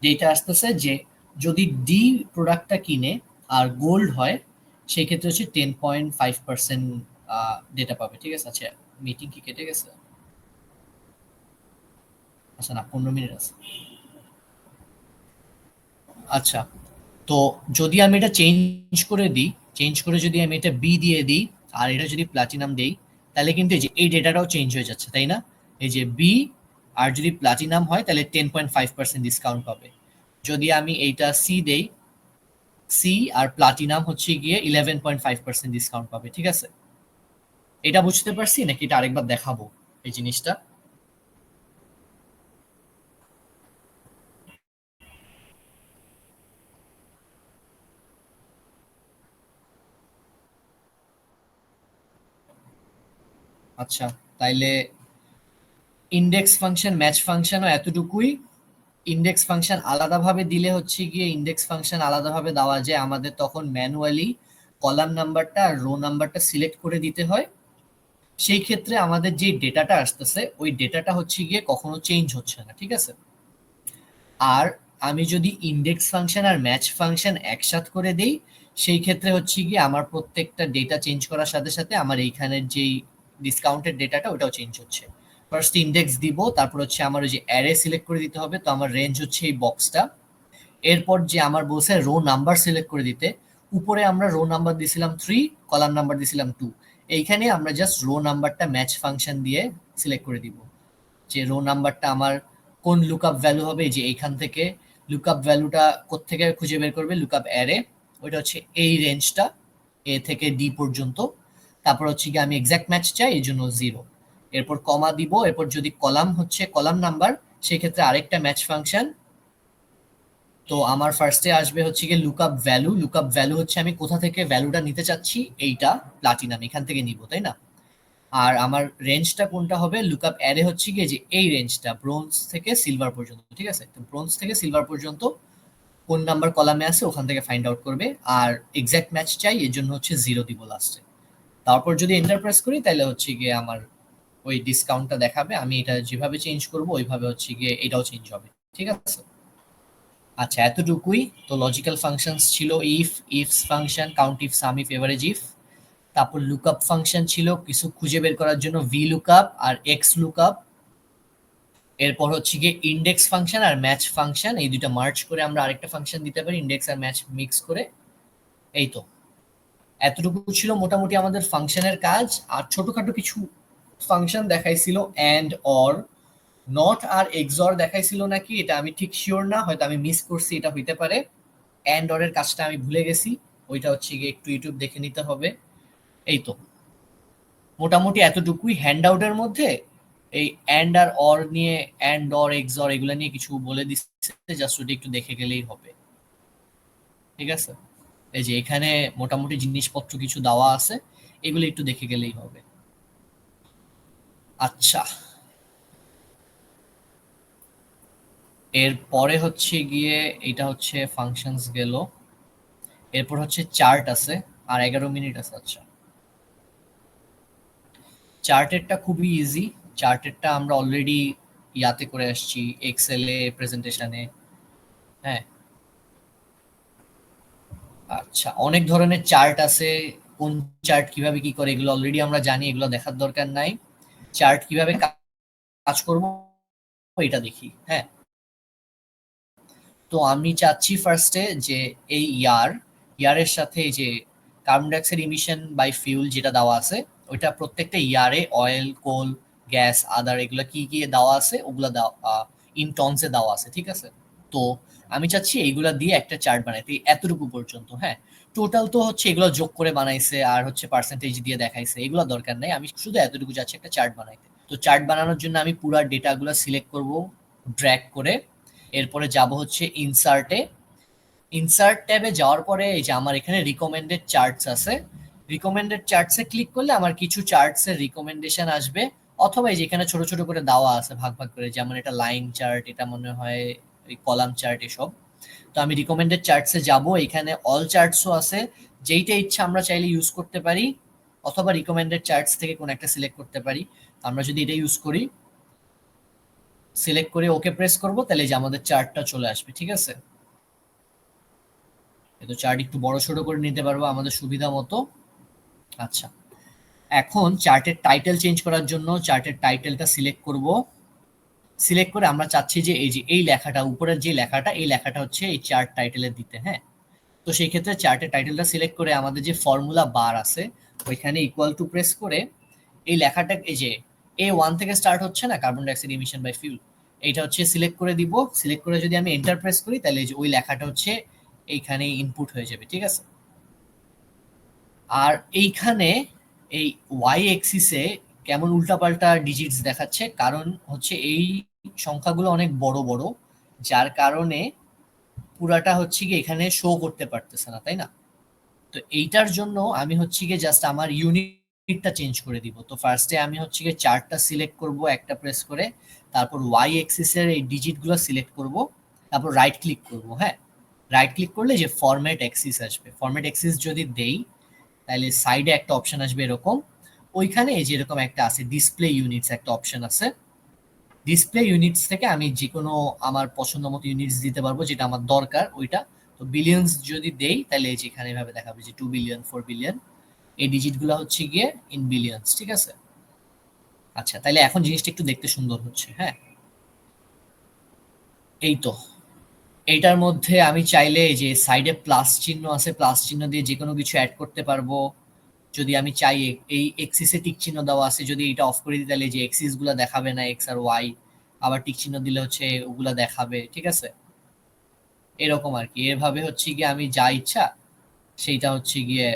ডেটা আসতেছে যে যদি ডি প্রোডাক্টটা কিনে আর গোল্ড হয় সেই ক্ষেত্রে হচ্ছে 10.5% ডেটা পাবে। ঠিক আছে, আচ্ছা মিটিং কি কেটে গেছে? আচ্ছা না, 15 মিনিট আছে। আচ্ছা, তো যদি আমি এটা চেঞ্জ করে দিই, চেঞ্জ করে যদি আমি এটা বি দিয়ে দিই আর এটা যদি প্লাটিনাম দেই, তাহলে কিন্তু এই যে এই ডেটাটাও চেঞ্জ হয়ে যাচ্ছে, তাই না? এই যে বি আর যদি প্লাটিনাম হয় তাহলে 10.5% ডিসকাউন্ট পাবে। যদি আমি এইটা সি দেই, সি আর প্লাটিনাম হচ্ছে গিয়ে 11.5% ডিসকাউন্ট পাবে। ঠিক আছে, এটা বুঝতে পারছি নাকি এটা আরেকবার দেখাবো এই জিনিসটা? আচ্ছা, তাইলে ইন্ডেক্স ফাংশন ম্যাচ ফাংশনও এতটুকুই। ইন্ডেক্স ফাংশন আলাদাভাবে দিলে হচ্ছে গিয়ে ইন্ডেক্স ফাংশন আলাদাভাবে দেওয়া যায়, আমাদের তখন ম্যানুয়ালি কলাম নাম্বারটা আর রো নাম্বারটা সিলেক্ট করে দিতে হয়। সেই ক্ষেত্রে আমাদের যে ডেটাটা আসতেছে ওই ডেটাটা হচ্ছে গিয়ে কখনো চেঞ্জ হচ্ছে না। ঠিক আছে, আর আমি যদি ইন্ডেক্স ফাংশন আর ম্যাচ ফাংশন একসাথে করে দেই সেই ক্ষেত্রে হচ্ছে গিয়ে আমার প্রত্যেকটা ডেটা চেঞ্জ করার সাথে সাথে আমার এইখানের যেই ডিসকাউন্টেড ডেটাটা ওটাও চেঞ্জ হচ্ছে। ফার্স্ট ইন্ডেক্স দিব, তারপর হচ্ছে আমার ওই যে অ্যারে সিলেক্ট করে দিতে হবে, তো আমার রেঞ্জ হচ্ছে এই বক্সটা। এরপর যে আমার বলছে রো নাম্বার সিলেক্ট করে দিতে, উপরে আমরা রো নাম্বার দিয়েছিলাম 3, কলাম নাম্বার দিয়েছিলাম 2, এইখানে আমরা জাস্ট রো নাম্বারটা ম্যাচ ফাংশন দিয়ে সিলেক্ট করে দিব যে রো নাম্বারটা আমার কোন লুকআপ ভ্যালু হবে, যে এইখান থেকে লুকআপ ভ্যালুটা কোত্থেকে খুঁজে বের করবে, লুকআপ অ্যারে, ওইটা হচ্ছে এই রেঞ্জটা এ থেকে ডি পর্যন্ত। তারপর হচ্ছে কি আমি এক্সাক্ট ম্যাচ চাই এই জন্য 0, এরপর কমা দিব, এরপর যদি কলাম হচ্ছে কলাম নাম্বার সেক্ষেত্রে আরেকটা ম্যাচ ফাংশন, তো আমার ফার্স্টে আসবে হচ্ছে গিয়ে লুকআপ ভ্যালু হচ্ছে আমি কোথা থেকে ভ্যালুটা নিতে চাচ্ছি, এইটা প্লাটিনাম এখান থেকে নিব, তাই না? আর আমার রেঞ্জটা কোনটা হবে, লুকআপ অ্যারে হচ্ছে গিয়ে যে এই রেঞ্জটা ব্রোঞ্জ থেকে সিলভার পর্যন্ত, ঠিক আছে? তো ব্রোঞ্জ থেকে সিলভার পর্যন্ত কোন নাম্বার কলামে আছে ওখান থেকে ফাইন্ড আউট করবে, আর এক্সাক্ট ম্যাচ চাই এর জন্য হচ্ছে 0 দিব লাস্টে। তারপর যদি এন্টার প্রেস করি তাহলে হচ্ছে গিয়ে আমার ওই ডিসকাউন্টটা দেখাবে, আমি এটা যেভাবে চেঞ্জ করব ওইভাবে হচ্ছে গিয়ে এটাও চেঞ্জ হবে, ঠিক আছে? আচ্ছা, এতটুকুই তো। লজিক্যাল ফাংশনস ছিল ifs function, count if, sum if, average if. তারপর লুকআপ ফাংশন ছিল কিছু খুঁজে বের করার জন্য, ভি লুকআপ আর এক্স লুকআপ। এরপর হচ্ছে গিয়ে ইন্ডেক্স ফাংশন আর ম্যাচ ফাংশন, এই দুইটা মার্জ করে আমরা আরেকটা ফাংশন দিতে পারি, ইন্ডেক্স আর ম্যাচ মিক্স করে। এই তো এতটুকু ছিল মোটামুটি আমাদের ফাংশনের কাজ। আর ছোটখাটো কিছু ফাংশন দেখাইছিল, অ্যান্ড, অর, নট আর এক্সর দেখাইছিল নাকি এটা আমি ঠিক শিওর না, হয়তো আমি মিস করছি, এটা হইতে পারে। অ্যান্ড অর এর কাজটা আমি ভুলে গেছি, ওইটা হচ্ছে গিয়ে একটু ইউটিউব দেখে নিতে হবে। এই তো মোটামুটি এতটুকুই। হ্যান্ড আউটের মধ্যে এই অ্যান্ড আর অর নিয়ে, অ্যান্ড অর এক্সর এগুলো নিয়ে কিছু বলে দিচ্ছে, জাস্ট ওটা একটু দেখে গেলেই হবে, ঠিক আছে? এই যে এখানে মোটামুটি জিনিসপত্র কিছু দেওয়া আছে, এগুলো একটু দেখে গেলেই হবে। আচ্ছা, এরপরে হচ্ছে গিয়ে এটা হচ্ছে ফাংশনস গেল, এরপর হচ্ছে চার্ট আছে, আর 11 মিনিট আছে। আচ্ছা, চার্টেরটা খুবই ইজি। চার্টেরটা আমরা অলরেডি ইয়াতে করে আসছি, এক্সেল এ, প্রেজেন্টেশনে। হ্যাঁ, আচ্ছা, অনেক ধরনের চার্ট আছে, কোন চার্ট কিভাবে কি করে এগুলো অলরেডি আমরা জানি, এগুলো দেখার দরকার নাই। চার্ট কিভাবে কাজ করব এটা দেখি। হ্যাঁ, তো আমি চাচ্ছি ফার্স্টে যে এই ইয়ারের সাথে এই যে carbon dioxide emission by fuel যেটা দেওয়া আছে, ওইটা প্রত্যেকটা ইয়ারে অয়েল, কোল, গ্যাস, আদার এগুলো কি কি দেওয়া আছে ওগুলা ইন টনসে দেওয়া আছে, ঠিক আছে? তো আমি চাচ্ছি এইগুলা দিয়ে একটা চার্ট বানাইতে, এতটুকু পর্যন্ত। হ্যাঁ, টোটাল তো হচ্ছে এগুলো যোগ করে বানাইছে আর হচ্ছে পার্সেন্টেজ দিয়ে দেখাইছে, এগুলো দরকার নাই, আমি শুধু এতটুকু চাচ্ছি একটা চার্ট বানাইতে। তো চার্ট বানানোর জন্য আমি পুরো ডেটাগুলো সিলেক্ট করব ড্র্যাগ করে, এরপরে যাব হচ্ছে ইনসার্টে। ইনসার্ট ট্যাবে যাওয়ার পরে এই যে আমার এখানে রিকমেন্ডেড চার্টস আছে, রিকমেন্ডেড চার্টসে ক্লিক করলে আমার কিছু চার্টসের রিকমেন্ডেশন আসবে, অথবা এই যে এখানে ছোট ছোট করে দেওয়া আছে ভাগ ভাগ করে, যেমন এটা লাইন চার্ট, এটা মনে হয় ওই কলাম চার্ট, এসব। তো আমি রিকমেন্ডেড চার্টসে যাব, এখানে অল চার্টসও আছে, যেইটা ইচ্ছা আমরা চাইলে ইউজ করতে পারি, অথবা রিকমেন্ডেড চার্টস থেকে কোন একটা সিলেক্ট করতে পারি। আমরা যদি এটা ইউজ করি, সিলেক্ট করে ওকে প্রেস করব, তাহলে যে আমাদের চার্টটা চলে আসবে, ঠিক আছে? তো চার্ট একটু বড় ছোট করে নিতে পারবো আমাদের সুবিধা মতো। আচ্ছা, এখন চার্টের টাইটেল চেঞ্জ করার জন্য চার্টের টাইটেলটা সিলেক্ট করব। সিলেক্ট করে আমরা চাচ্ছি যে এই যে এই লেখাটা, উপরের যে লেখাটা, এই লেখাটা হচ্ছে এই চার্ট টাইটেলে দিতে। হ্যাঁ, তো সেই ক্ষেত্রে চার্টের টাইটেলটা সিলেক্ট করে আমাদের যে ফর্মুলা বার আছে ওইখানে ইকুয়াল টু প্রেস করে এই লেখাটা, এই যে A1 থেকে স্টার্ট হচ্ছে না, carbon dioxide emission by fuel, এইটা হচ্ছে সিলেক্ট করে দিব। সিলেক্ট করে যদি আমি এন্টার প্রেস করি তাহলে এই যে ওই লেখাটা হচ্ছে এইখানে ইনপুট হয়ে যাবে, ঠিক আছে? আর এইখানে এই ওয়াই এক্সিসে কেমন উল্টাপাল্টা ডিজিটস দেখাচ্ছে, কারণ হচ্ছে এই সংখ্যাগুলো অনেক বড় বড়, যার কারণে পুরাটা হচ্ছে কি এখানে শো করতে পারতেছে না, তাই না? তো এইটার জন্য আমি হচ্ছে গিয়ে জাস্ট আমার ইউনিটটা চেঞ্জ করে দিব। তো ফার্স্টে আমি হচ্ছে গিয়ে চার্টটা সিলেক্ট করব একটা প্রেস করে, তারপর ওয়াই এক্সিসের এই ডিজিটগুলো সিলেক্ট করব, তারপর রাইট ক্লিক করব। হ্যাঁ, রাইট ক্লিক করলে যে ফরম্যাট এক্সিস আসবে, ফরম্যাট এক্সিস যদি দেই তাহলে সাইডে একটা অপশন আসবে এরকম, ওইখানে এই যে এরকম একটা আছে ডিসপ্লে ইউনিটস, একটা অপশন আছে। ডিসপ্লে ইউনিটস থেকে আমি যে কোনো আমার পছন্দ মতো ইউনিটস দিতে পারবো, যেটা আমার দরকার ওইটা। তো বিলিয়নস যদি দেই তাহলে এই যে এখানে এভাবে দেখাবে যে 2 বিলিয়ন, 4 বিলিয়ন, এই ডিজিটগুলো হচ্ছে গিয়ে ইন বিলিয়নস, ঠিক আছে? আচ্ছা, তাহলে এখন জিনিসটা একটু দেখতে সুন্দর হচ্ছে। হ্যাঁ, এই তো এইটার মধ্যে আমি চাইলে এই যে সাইডে প্লাস চিহ্ন আছে, প্লাস চিহ্ন দিয়ে যে কোনো কিছু অ্যাড করতে পারবো। যদি আমি চাই এই এক্সিসে টিক চিহ্ন দেওয়া আছে, যদি এটা অফ করে দিই তাহলে যে এক্সিস গুলা দেখাবে না, এক্স আর ওয়াই, আবার টিক চিহ্ন দিলে হচ্ছে ওগুলা দেখাবে, ঠিক আছে? এরকম আর কি, এভাবে হচ্ছে গিয়ে আমি যা ইচ্ছা সেইটা হচ্ছে গিয়ে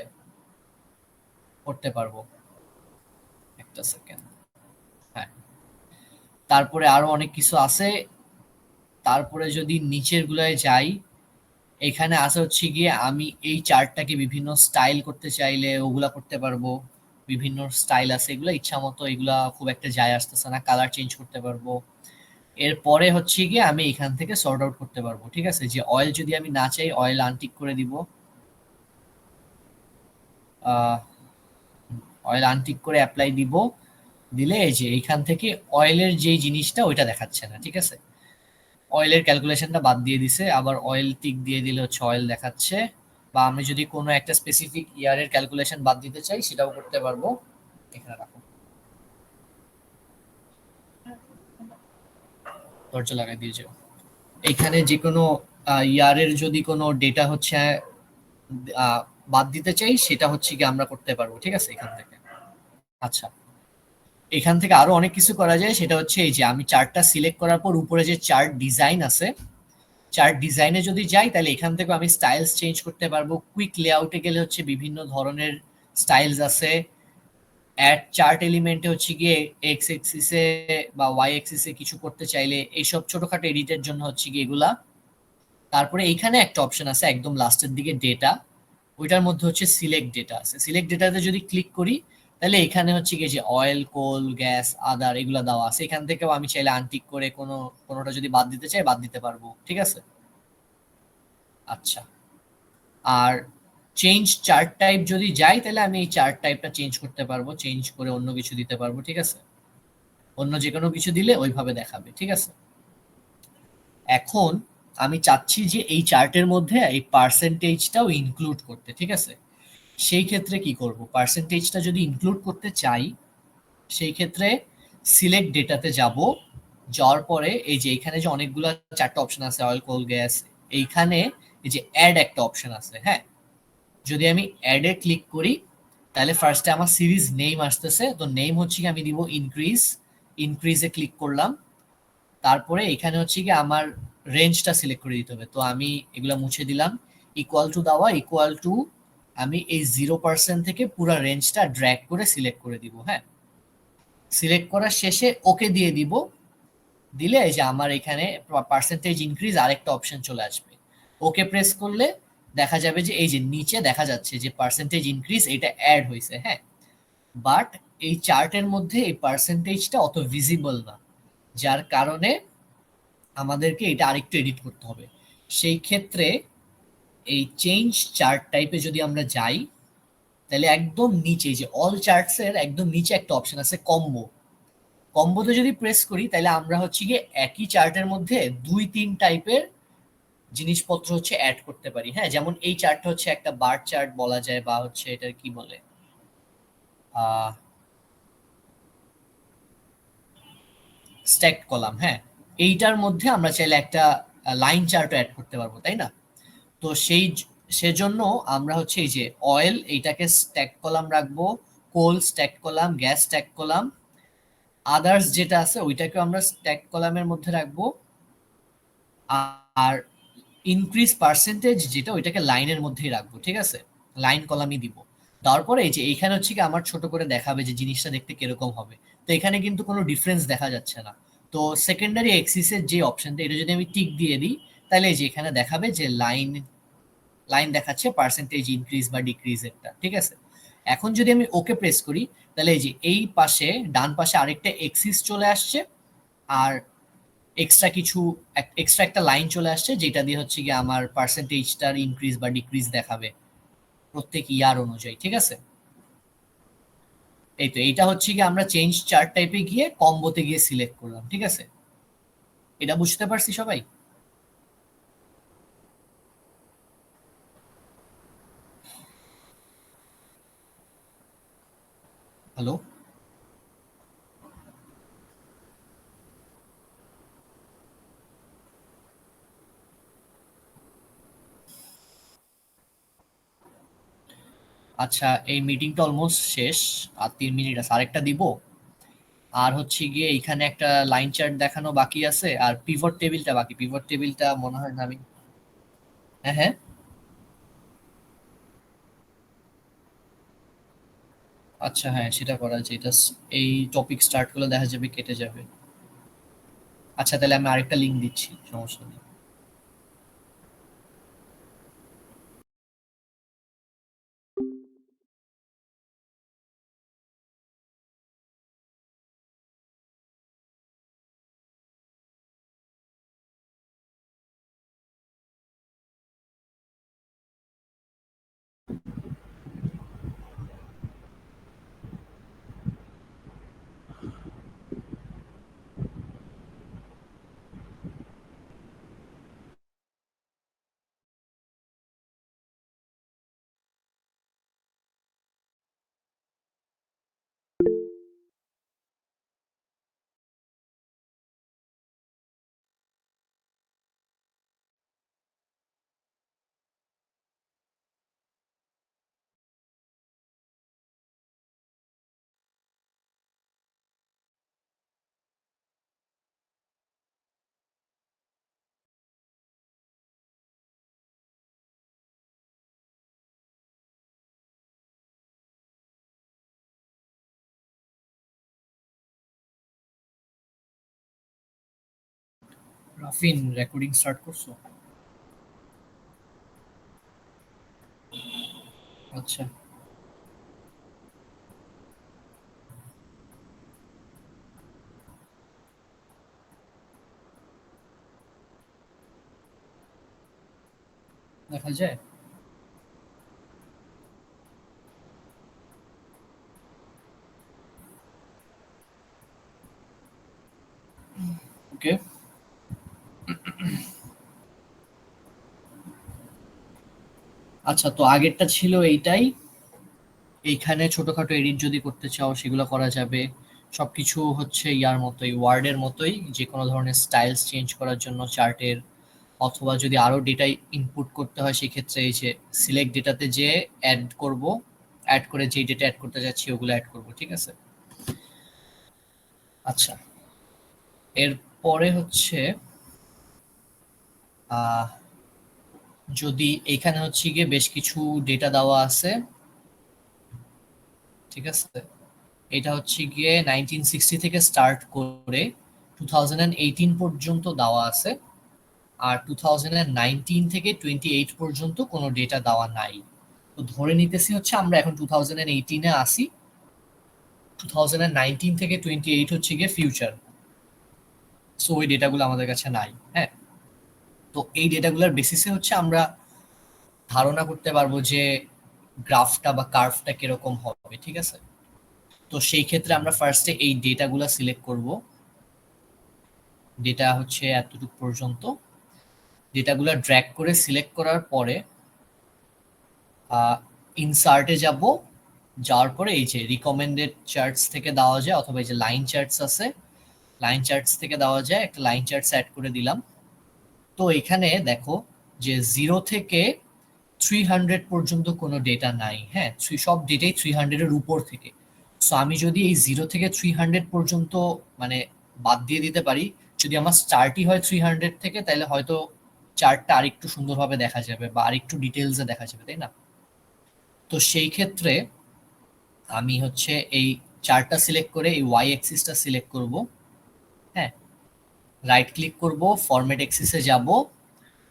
করতে পারবো। একটা সেকেন্ড। হ্যাঁ, তারপরে আরো অনেক কিছু আছে। তারপরে যদি নিচের গুলায় যাই, এখানে আছে হচ্ছে গিয়ে আমি এই চার্টটাকে বিভিন্ন স্টাইল করতে চাইলে ওগুলা করতে পারবো। বিভিন্ন স্টাইল আছে, এগুলা ইচ্ছা মতো, এগুলা খুব একটা যায় আসতেছে না, কালার চেঞ্জ করতে পারবো। এরপরে হচ্ছে গিয়ে আমি এখান থেকে সর্ট আউট করতে পারবো, ঠিক আছে। যে অয়েল যদি আমি না চাই, অয়েল আনটিক করে দিব। অয়েল আনটিক করে অ্যাপ্লাই দিব, দিলে এই যে এইখান থেকে অয়েলের যেই জিনিসটা ওইটা দেখাচ্ছে না, ঠিক আছে। অয়েলের ক্যালকুলেশনটা বাদ দিয়ে দিছে, আবার অয়েল টিক দিয়ে দিলে হচ্ছে অয়েল দেখাচ্ছে। বা আমি যদি কোনো একটা স্পেসিফিক ইয়ারের ক্যালকুলেশন বাদ দিতে চাই সেটাও করতে পারবো। এখানে রাখো, দরজা লাগাই দিয়ে যাও। এখানে যে কোনো ইয়ারের যদি কোনো ডেটা হচ্ছে বাদ দিতে চাই, সেটা হচ্ছে কি আমরা করতে পারবো, ঠিক আছে, এখান থেকে। আচ্ছা, এখান থেকে আরো অনেক কিছু করা যায়, সেটা হচ্ছে এই যে আমি চার্টটা সিলেক্ট করার পর উপরে যে চার্ট ডিজাইন আছে, চার্ট ডিজাইনে যদি যাই তাহলে এখান থেকে আমি স্টাইলস চেঞ্জ করতে পারবো। কুইক লেআউটে গেলে হচ্ছে বিভিন্ন ধরনের স্টাইলস আছে। অ্যাড চার্ট এলিমেন্টে হচ্ছে গিয়ে এক্স এক্সিসে বা ওয়াই এক্সিসে কিছু করতে চাইলে এইসব ছোটখাটো এডিটের জন্য হচ্ছে গিয়ে এগুলা। তারপরে এইখানে একটা অপশন আছে একদম লাস্টের দিকে, ডেটা, ওইটার মধ্যে হচ্ছে সিলেক্ট ডেটা আছে। সিলেক্ট ডেটাতে যদি ক্লিক করি তাহলে এখানে হচ্ছে গিয়ে যে অয়েল, কোল, গ্যাস, আদার এগুলো দেওয়া আছে। এখান থেকেও আমি চাইলে আনটিক করে কোনোটা যদি বাদ দিতে চাই বাদ দিতে পারবো, ঠিক আছে। আচ্ছা, আর চেঞ্জ চার্ট টাইপ যদি যাই তাহলে আমি এই চার্ট টাইপটা চেঞ্জ করতে পারবো, চেঞ্জ করে অন্য কিছু দিতে পারবো, ঠিক আছে। অন্য যে কোনো কিছু দিলে ওইভাবে দেখাবে, ঠিক আছে। এখন আমি চাচ্ছি যে এই চার্টের মধ্যে এই পার্সেন্টেজটাও ইনক্লুড করতে, ঠিক আছে। সেই ক্ষেত্রে কি করব, পার্সেন্টেজটা যদি ইনক্লুড করতে চাই সেই ক্ষেত্রে সিলেক্ট ডেটাতে যাব। যাওয়ার পরে এই যে এখানে যে অনেকগুলো চারটা অপশন আছে, অয়েল, কোল, গ্যাস, এইখানে এই যে অ্যাড একটা অপশন আছে, হ্যাঁ। যদি আমি অ্যাডে ক্লিক করি তাহলে ফার্স্টে আমার সিরিজ নেম আসতেছে, তো নেম হচ্ছে কি আমি দিব ইনক্রিজ। ইনক্রিজে ক্লিক করলাম, তারপরে এখানে হচ্ছে কি আমার রেঞ্জটা সিলেক্ট করে দিতে হবে, তো আমি এগুলা মুছে দিলাম। ইকুয়াল টু দেওয়া, ইকুয়াল টু আমি এই 0% থেকে পুরো রেঞ্জটা ড্র্যাগ করে সিলেক্ট করে দিব, হ্যাঁ। সিলেক্ট করার শেষে ওকে দিয়ে দিব, দিলে এই যে আমার এখানে পার্সেন্টেজ ইনক্রিজ আরেকটা অপশন চলে আসবে। ওকে প্রেস করলে দেখা যাবে যে এই যে নিচে দেখা যাচ্ছে যে পার্সেন্টেজ ইনক্রিজ এটা অ্যাড হয়েছে, হ্যাঁ। বাট এই চার্টের মধ্যে এই পার্সেন্টেজটা অত ভিজিবল না, যার কারণে আমাদেরকে এটা আরেকটু এডিট করতে হবে। সেই ক্ষেত্রে এই চেঞ্জ চার্ট টাইপে যদি আমরা যাই তাহলে একদম নিচে যে অল চার্টস এর একদম নিচে একটা অপশন আছে কম্বো। কম্বোতে যদি প্রেস করি তাহলে আমরা হচ্ছে গিয়ে একই চার্টের মধ্যে 2-3 টাইপের জিনিসপত্র হচ্ছে অ্যাড করতে পারি, হ্যাঁ। যেমন এই চার্টটা হচ্ছে একটা বার চার্ট বলা যায়, বা হচ্ছে এটার কি বলে, স্ট্যাকড কলাম, হ্যাঁ। এইটার মধ্যে আমরা চাইলে একটা লাইন চার্টও অ্যাড করতে পারবো, তাই না। তো সেজন্য আমরা হচ্ছে এই যে অয়েল এইটাকে স্ট্যাক কলাম রাখবো, coal stack column, gas stack column, others যেটা আছে ওইটাকে আমরা স্ট্যাক কলামের মধ্যে রাখবো। আর ইনক্রিজ পার্সেন্টেজ যেটা ওইটাকে লাইনের মধ্যেই রাখবো, ঠিক আছে, লাইন কলামই দিব। তারপরে এই যে এইখানে হচ্ছে কি আমার ছোট করে দেখাবে যে জিনিসটা দেখতে কিরকম হবে। তো এখানে কিন্তু কোনো ডিফারেন্স দেখা যাচ্ছে না। তো সেকেন্ডারি এক্সিসের যে অপশনটা এটা যদি আমি টিক দিয়ে দিই তাহলে এই যে এখানে দেখাবে যে লাইন লাইন দেখাচ্ছে পার্সেন্টেজ ইনক্রিজ বা ডিক্রিজ একটা, ঠিক আছে। এখন যদি আমি ওকে প্রেস করি তাহলে এই যে এই পাশে ডান পাশে আরেকটা এক্সিস চলে আসছে, আর এক্সট্রা একটা লাইন চলে আসছে যেটা দিয়ে হচ্ছে কি আমার পার্সেন্টেজটার ইনক্রিজ বা ডিক্রিজ দেখাবে প্রত্যেক ইয়ার অনুযায়ী, ঠিক আছে। এই তো এইটা হচ্ছে কি আমরা চেঞ্জ চার্ট টাইপে গিয়ে কম্বোতে গিয়ে সিলেক্ট করলাম, ঠিক আছে। এটা বুঝতে পারছি সবাই? হ্যালো? আচ্ছা, এই মিটিংটা অলমোস্ট শেষ, আর 3 মিনিট আছে, আরেকটা দিব। আর হচ্ছে গিয়ে এইখানে একটা লাইন চার্ট দেখানো বাকি আছে, আর পিভট টেবিলটা বাকি। পিভট টেবিলটা মনে হয় না আমি, হ্যাঁ হ্যাঁ, আচ্ছা হ্যাঁ সেটা করা যায়। এটা এই টপিক স্টার্ট করলে দেখা যাবে কেটে যাবে। আচ্ছা তাহলে আমি আরেকটা লিঙ্ক দিচ্ছি, সমস্যা নেই। রাফিন রেকর্ডিং স্টার্ট করছো? আচ্ছা, দেখা যায়। ওকে, আচ্ছা, তো আগেরটা ছিল এইটাই। এইখানে ছোটখাটো এডিট যদি করতে চাও সেগুলো করা যাবে। সবকিছু হচ্ছে ইয়ার মতোই, ওয়ার্ডের মতোই, যে কোনো ধরনের স্টাইলস চেঞ্জ করার জন্য চার্টের, অথবা যদি আরো ডেটা ইনপুট করতে হয় সেক্ষেত্রে এই যে সিলেক্ট ডেটাতে যে অ্যাড করব, অ্যাড করে যে ডেটা অ্যাড করতে যাচ্ছি ওগুলো অ্যাড করব, ঠিক আছে। আচ্ছা, এরপরে হচ্ছে আহ যদি এখানে হচ্ছে গিয়ে বেশ কিছু ডেটা দেওয়া আছে, ঠিক আছে। এটা হচ্ছে গিয়ে 1960 থেকে স্টার্ট করে 2018 পর্যন্ত দেওয়া আছে, আর 2019 থেকে 28 পর্যন্ত কোনো ডেটা দেওয়া নাই। তো ধরে নিতেছি হচ্ছে আমরা এখন 2018-এ আসি, 2019 থেকে 28 হচ্ছে গিয়ে ফিউচার। সো ওই ডেটাগুলো আমাদের কাছে নাই, হ্যাঁ। তো এই ডেটাগুলোর বেসিসে হচ্ছে আমরা ধারণা করতে পারবো যে গ্রাফটা বা কার্ভটা কিরকম হবে, ঠিক আছে। তো সেই ক্ষেত্রে আমরা ফার্স্টে এই ডেটাগুলো সিলেক্ট করব। ডেটা হচ্ছে এতটুকু পর্যন্ত। ডেটাগুলো ড্র্যাগ করে সিলেক্ট করার পরে ইনসার্টে যাব, যাওয়ার পরে এই যে রিকমেন্ডেড চার্টস থেকে দেওয়া যায়, অথবা এই যে লাইন চার্টস আছে, লাইন চার্টস থেকে দেওয়া যায়, একটা লাইন চার্টস অ্যাড করে দিলাম। তো এখানে দেখো যে 0 থেকে 300 পর্যন্ত কোনো ডেটা নাই, হ্যাঁ। সব ডেটাই 300-এর উপর থেকে। সো আমি যদি এই 0 থেকে 300 পর্যন্ত মানে বাদ দিয়ে দিতে পারি, যদি আমার চার্টই হয় 300 থেকে, তাহলে হয়তো চার্টটা আরেকটু সুন্দরভাবে দেখা যাবে বা আরেকটু ডিটেলসে দেখা যাবে, তাই না। তো সেই ক্ষেত্রে আমি হচ্ছে এই চার্টটা সিলেক্ট করে এই ওয়াই অ্যাক্সিসটা সিলেক্ট করব, হ্যাঁ। রাইট ক্লিক করব, ফরম্যাট অ্যাক্সিসে যাব।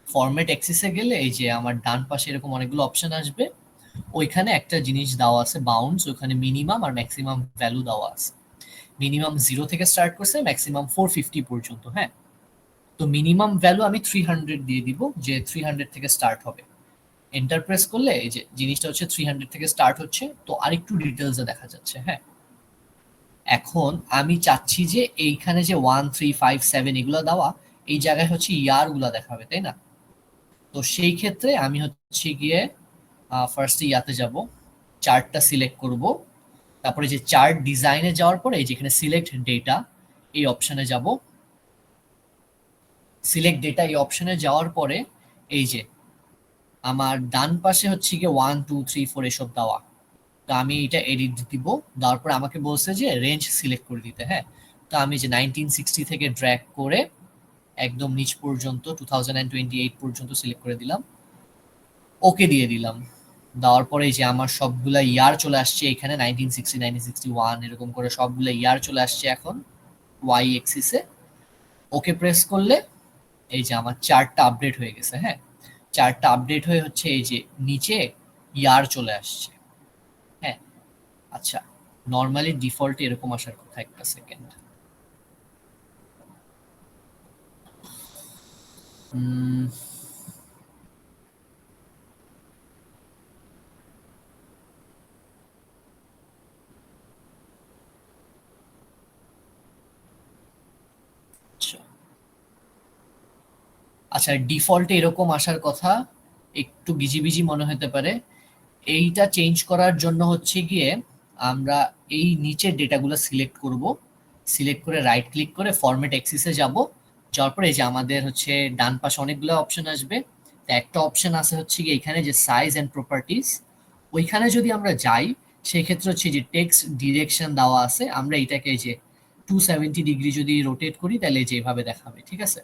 ফরম্যাট অ্যাক্সিসে গেলে এই যে আমার ডান পাশে এরকম অনেকগুলো অপশন আসবে। ওইখানে একটা জিনিস দেওয়া আছে বাউন্ডস, ওখানে মিনিমাম আর ম্যাক্সিমাম ভ্যালু দেওয়া আছে। মিনিমাম 0 থেকে স্টার্ট করছে, ম্যাক্সিমাম 450 পর্যন্ত, হ্যাঁ। তো মিনিমাম ভ্যালু আমি 300 দিয়ে দিব, যে 300 থেকে স্টার্ট হবে। এন্টার প্রেস করলে এই যে জিনিসটা হচ্ছে 300 থেকে স্টার্ট হচ্ছে, তো আরেকটু ডিটেলসে দেখা যাচ্ছে, হ্যাঁ। এখন আমি চাচ্ছি যে এইখানে যে 1, 3, 5, 7 এগুলো দেওয়া, এই জায়গায় হচ্ছে ইয়ার গুলা দেখাবে, তাই না। তো সেই ক্ষেত্রে আমি হচ্ছে গিয়ে ফার্স্টে ইয়াতে যাব, চার্টটা সিলেক্ট করব। তারপরে যে চার্ট ডিজাইনে যাওয়ার পরে যেখানে সিলেক্ট ডেটা এই অপশনে যাব। সিলেক্ট ডেটা এই অপশনে যাওয়ার পরে এই যে আমার ডান পাশে হচ্ছে গিয়ে 1, 2, 3, 4 এসব দেওয়া। তো আমি এটা এডিট দিব, দেওয়ার পরে আমাকে বলছে যে রেঞ্জ সিলেক্ট করে দিতে, হ্যাঁ। তো আমি যে 1960 থেকে ড্র্যাগ করে একদম নিচ পর্যন্ত 2028 পর্যন্ত সিলেক্ট করে দিলাম, ওকে দিয়ে দিলাম। দেওয়ার পরে যে আমার সবগুলা ইয়ার চলে আসছে এখানে, 1960, 1961 এরকম করে সবগুলা ইয়ার চলে আসছে এখন ওয়াই এক্সিসে। ওকে প্রেস করলে এই যে আমার চার্টটা আপডেট হয়ে গেছে, হ্যাঁ। চার্টটা আপডেট হয়ে হচ্ছে এই যে নিচে ইয়ার চলে আসছে, হ্যাঁ। আচ্ছা, নর্মালি ডিফল্ট এরকম আসার কথা, একটা সেকেন্ড। আচ্ছা, ডিফল্টে এরকম আসার কথা, একটু গিজিবিজি মনে হতে পারে। এইটা চেঞ্জ করার জন্য হচ্ছে গিয়ে আমরা এই নিচের ডেটাগুলো সিলেক্ট করব, সিলেক্ট করে রাইট ক্লিক করে ফরম্যাট এক্সিসে যাব, যাওয়ার পরে এই যে আমাদের হচ্ছে ডান পাশে অনেকগুলো অপশন আসবে। তো একটা অপশন আছে হচ্ছে গিয়ে এখানে যে সাইজ অ্যান্ড প্রপার্টিজ, ওইখানে যদি আমরা যাই সেই ক্ষেত্রে হচ্ছে যে টেক্সট ডিরেকশন দেওয়া আছে, আমরা এটাকে এই যে 270 ডিগ্রি যদি রোটেট করি তাহলে এই যে এভাবে দেখাবে, ঠিক আছে।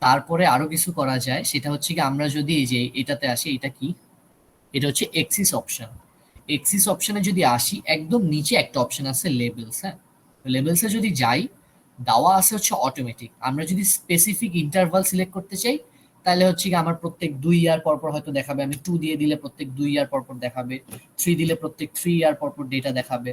তারপরে আরো কিছু করা যায়, সেটা হচ্ছে কি আমরা যদি এই যে এটাতে আসি, এটা কি, এটা হচ্ছে এক্সিস অপশন। এক্সিস অপশনে যদি আসি, একদম নিচে একটা অপশন আছে লেবেলস। হ্যাঁ, লেবেলসে যদি যাই, দেওয়া আছে হচ্ছে অটোমেটিক। আমরা যদি স্পেসিফিক ইন্টারভাল সিলেক্ট করতে চাই তাহলে হচ্ছে কি আমার প্রত্যেক 2 ইয়ার পর পর হয়তো দেখাবে, আমি 2 দিয়ে দিলে প্রত্যেক 2 ইয়ার পর পর দেখাবে, 3 দিলে প্রত্যেক 3 ইয়ার পর পর ডেটা দেখাবে।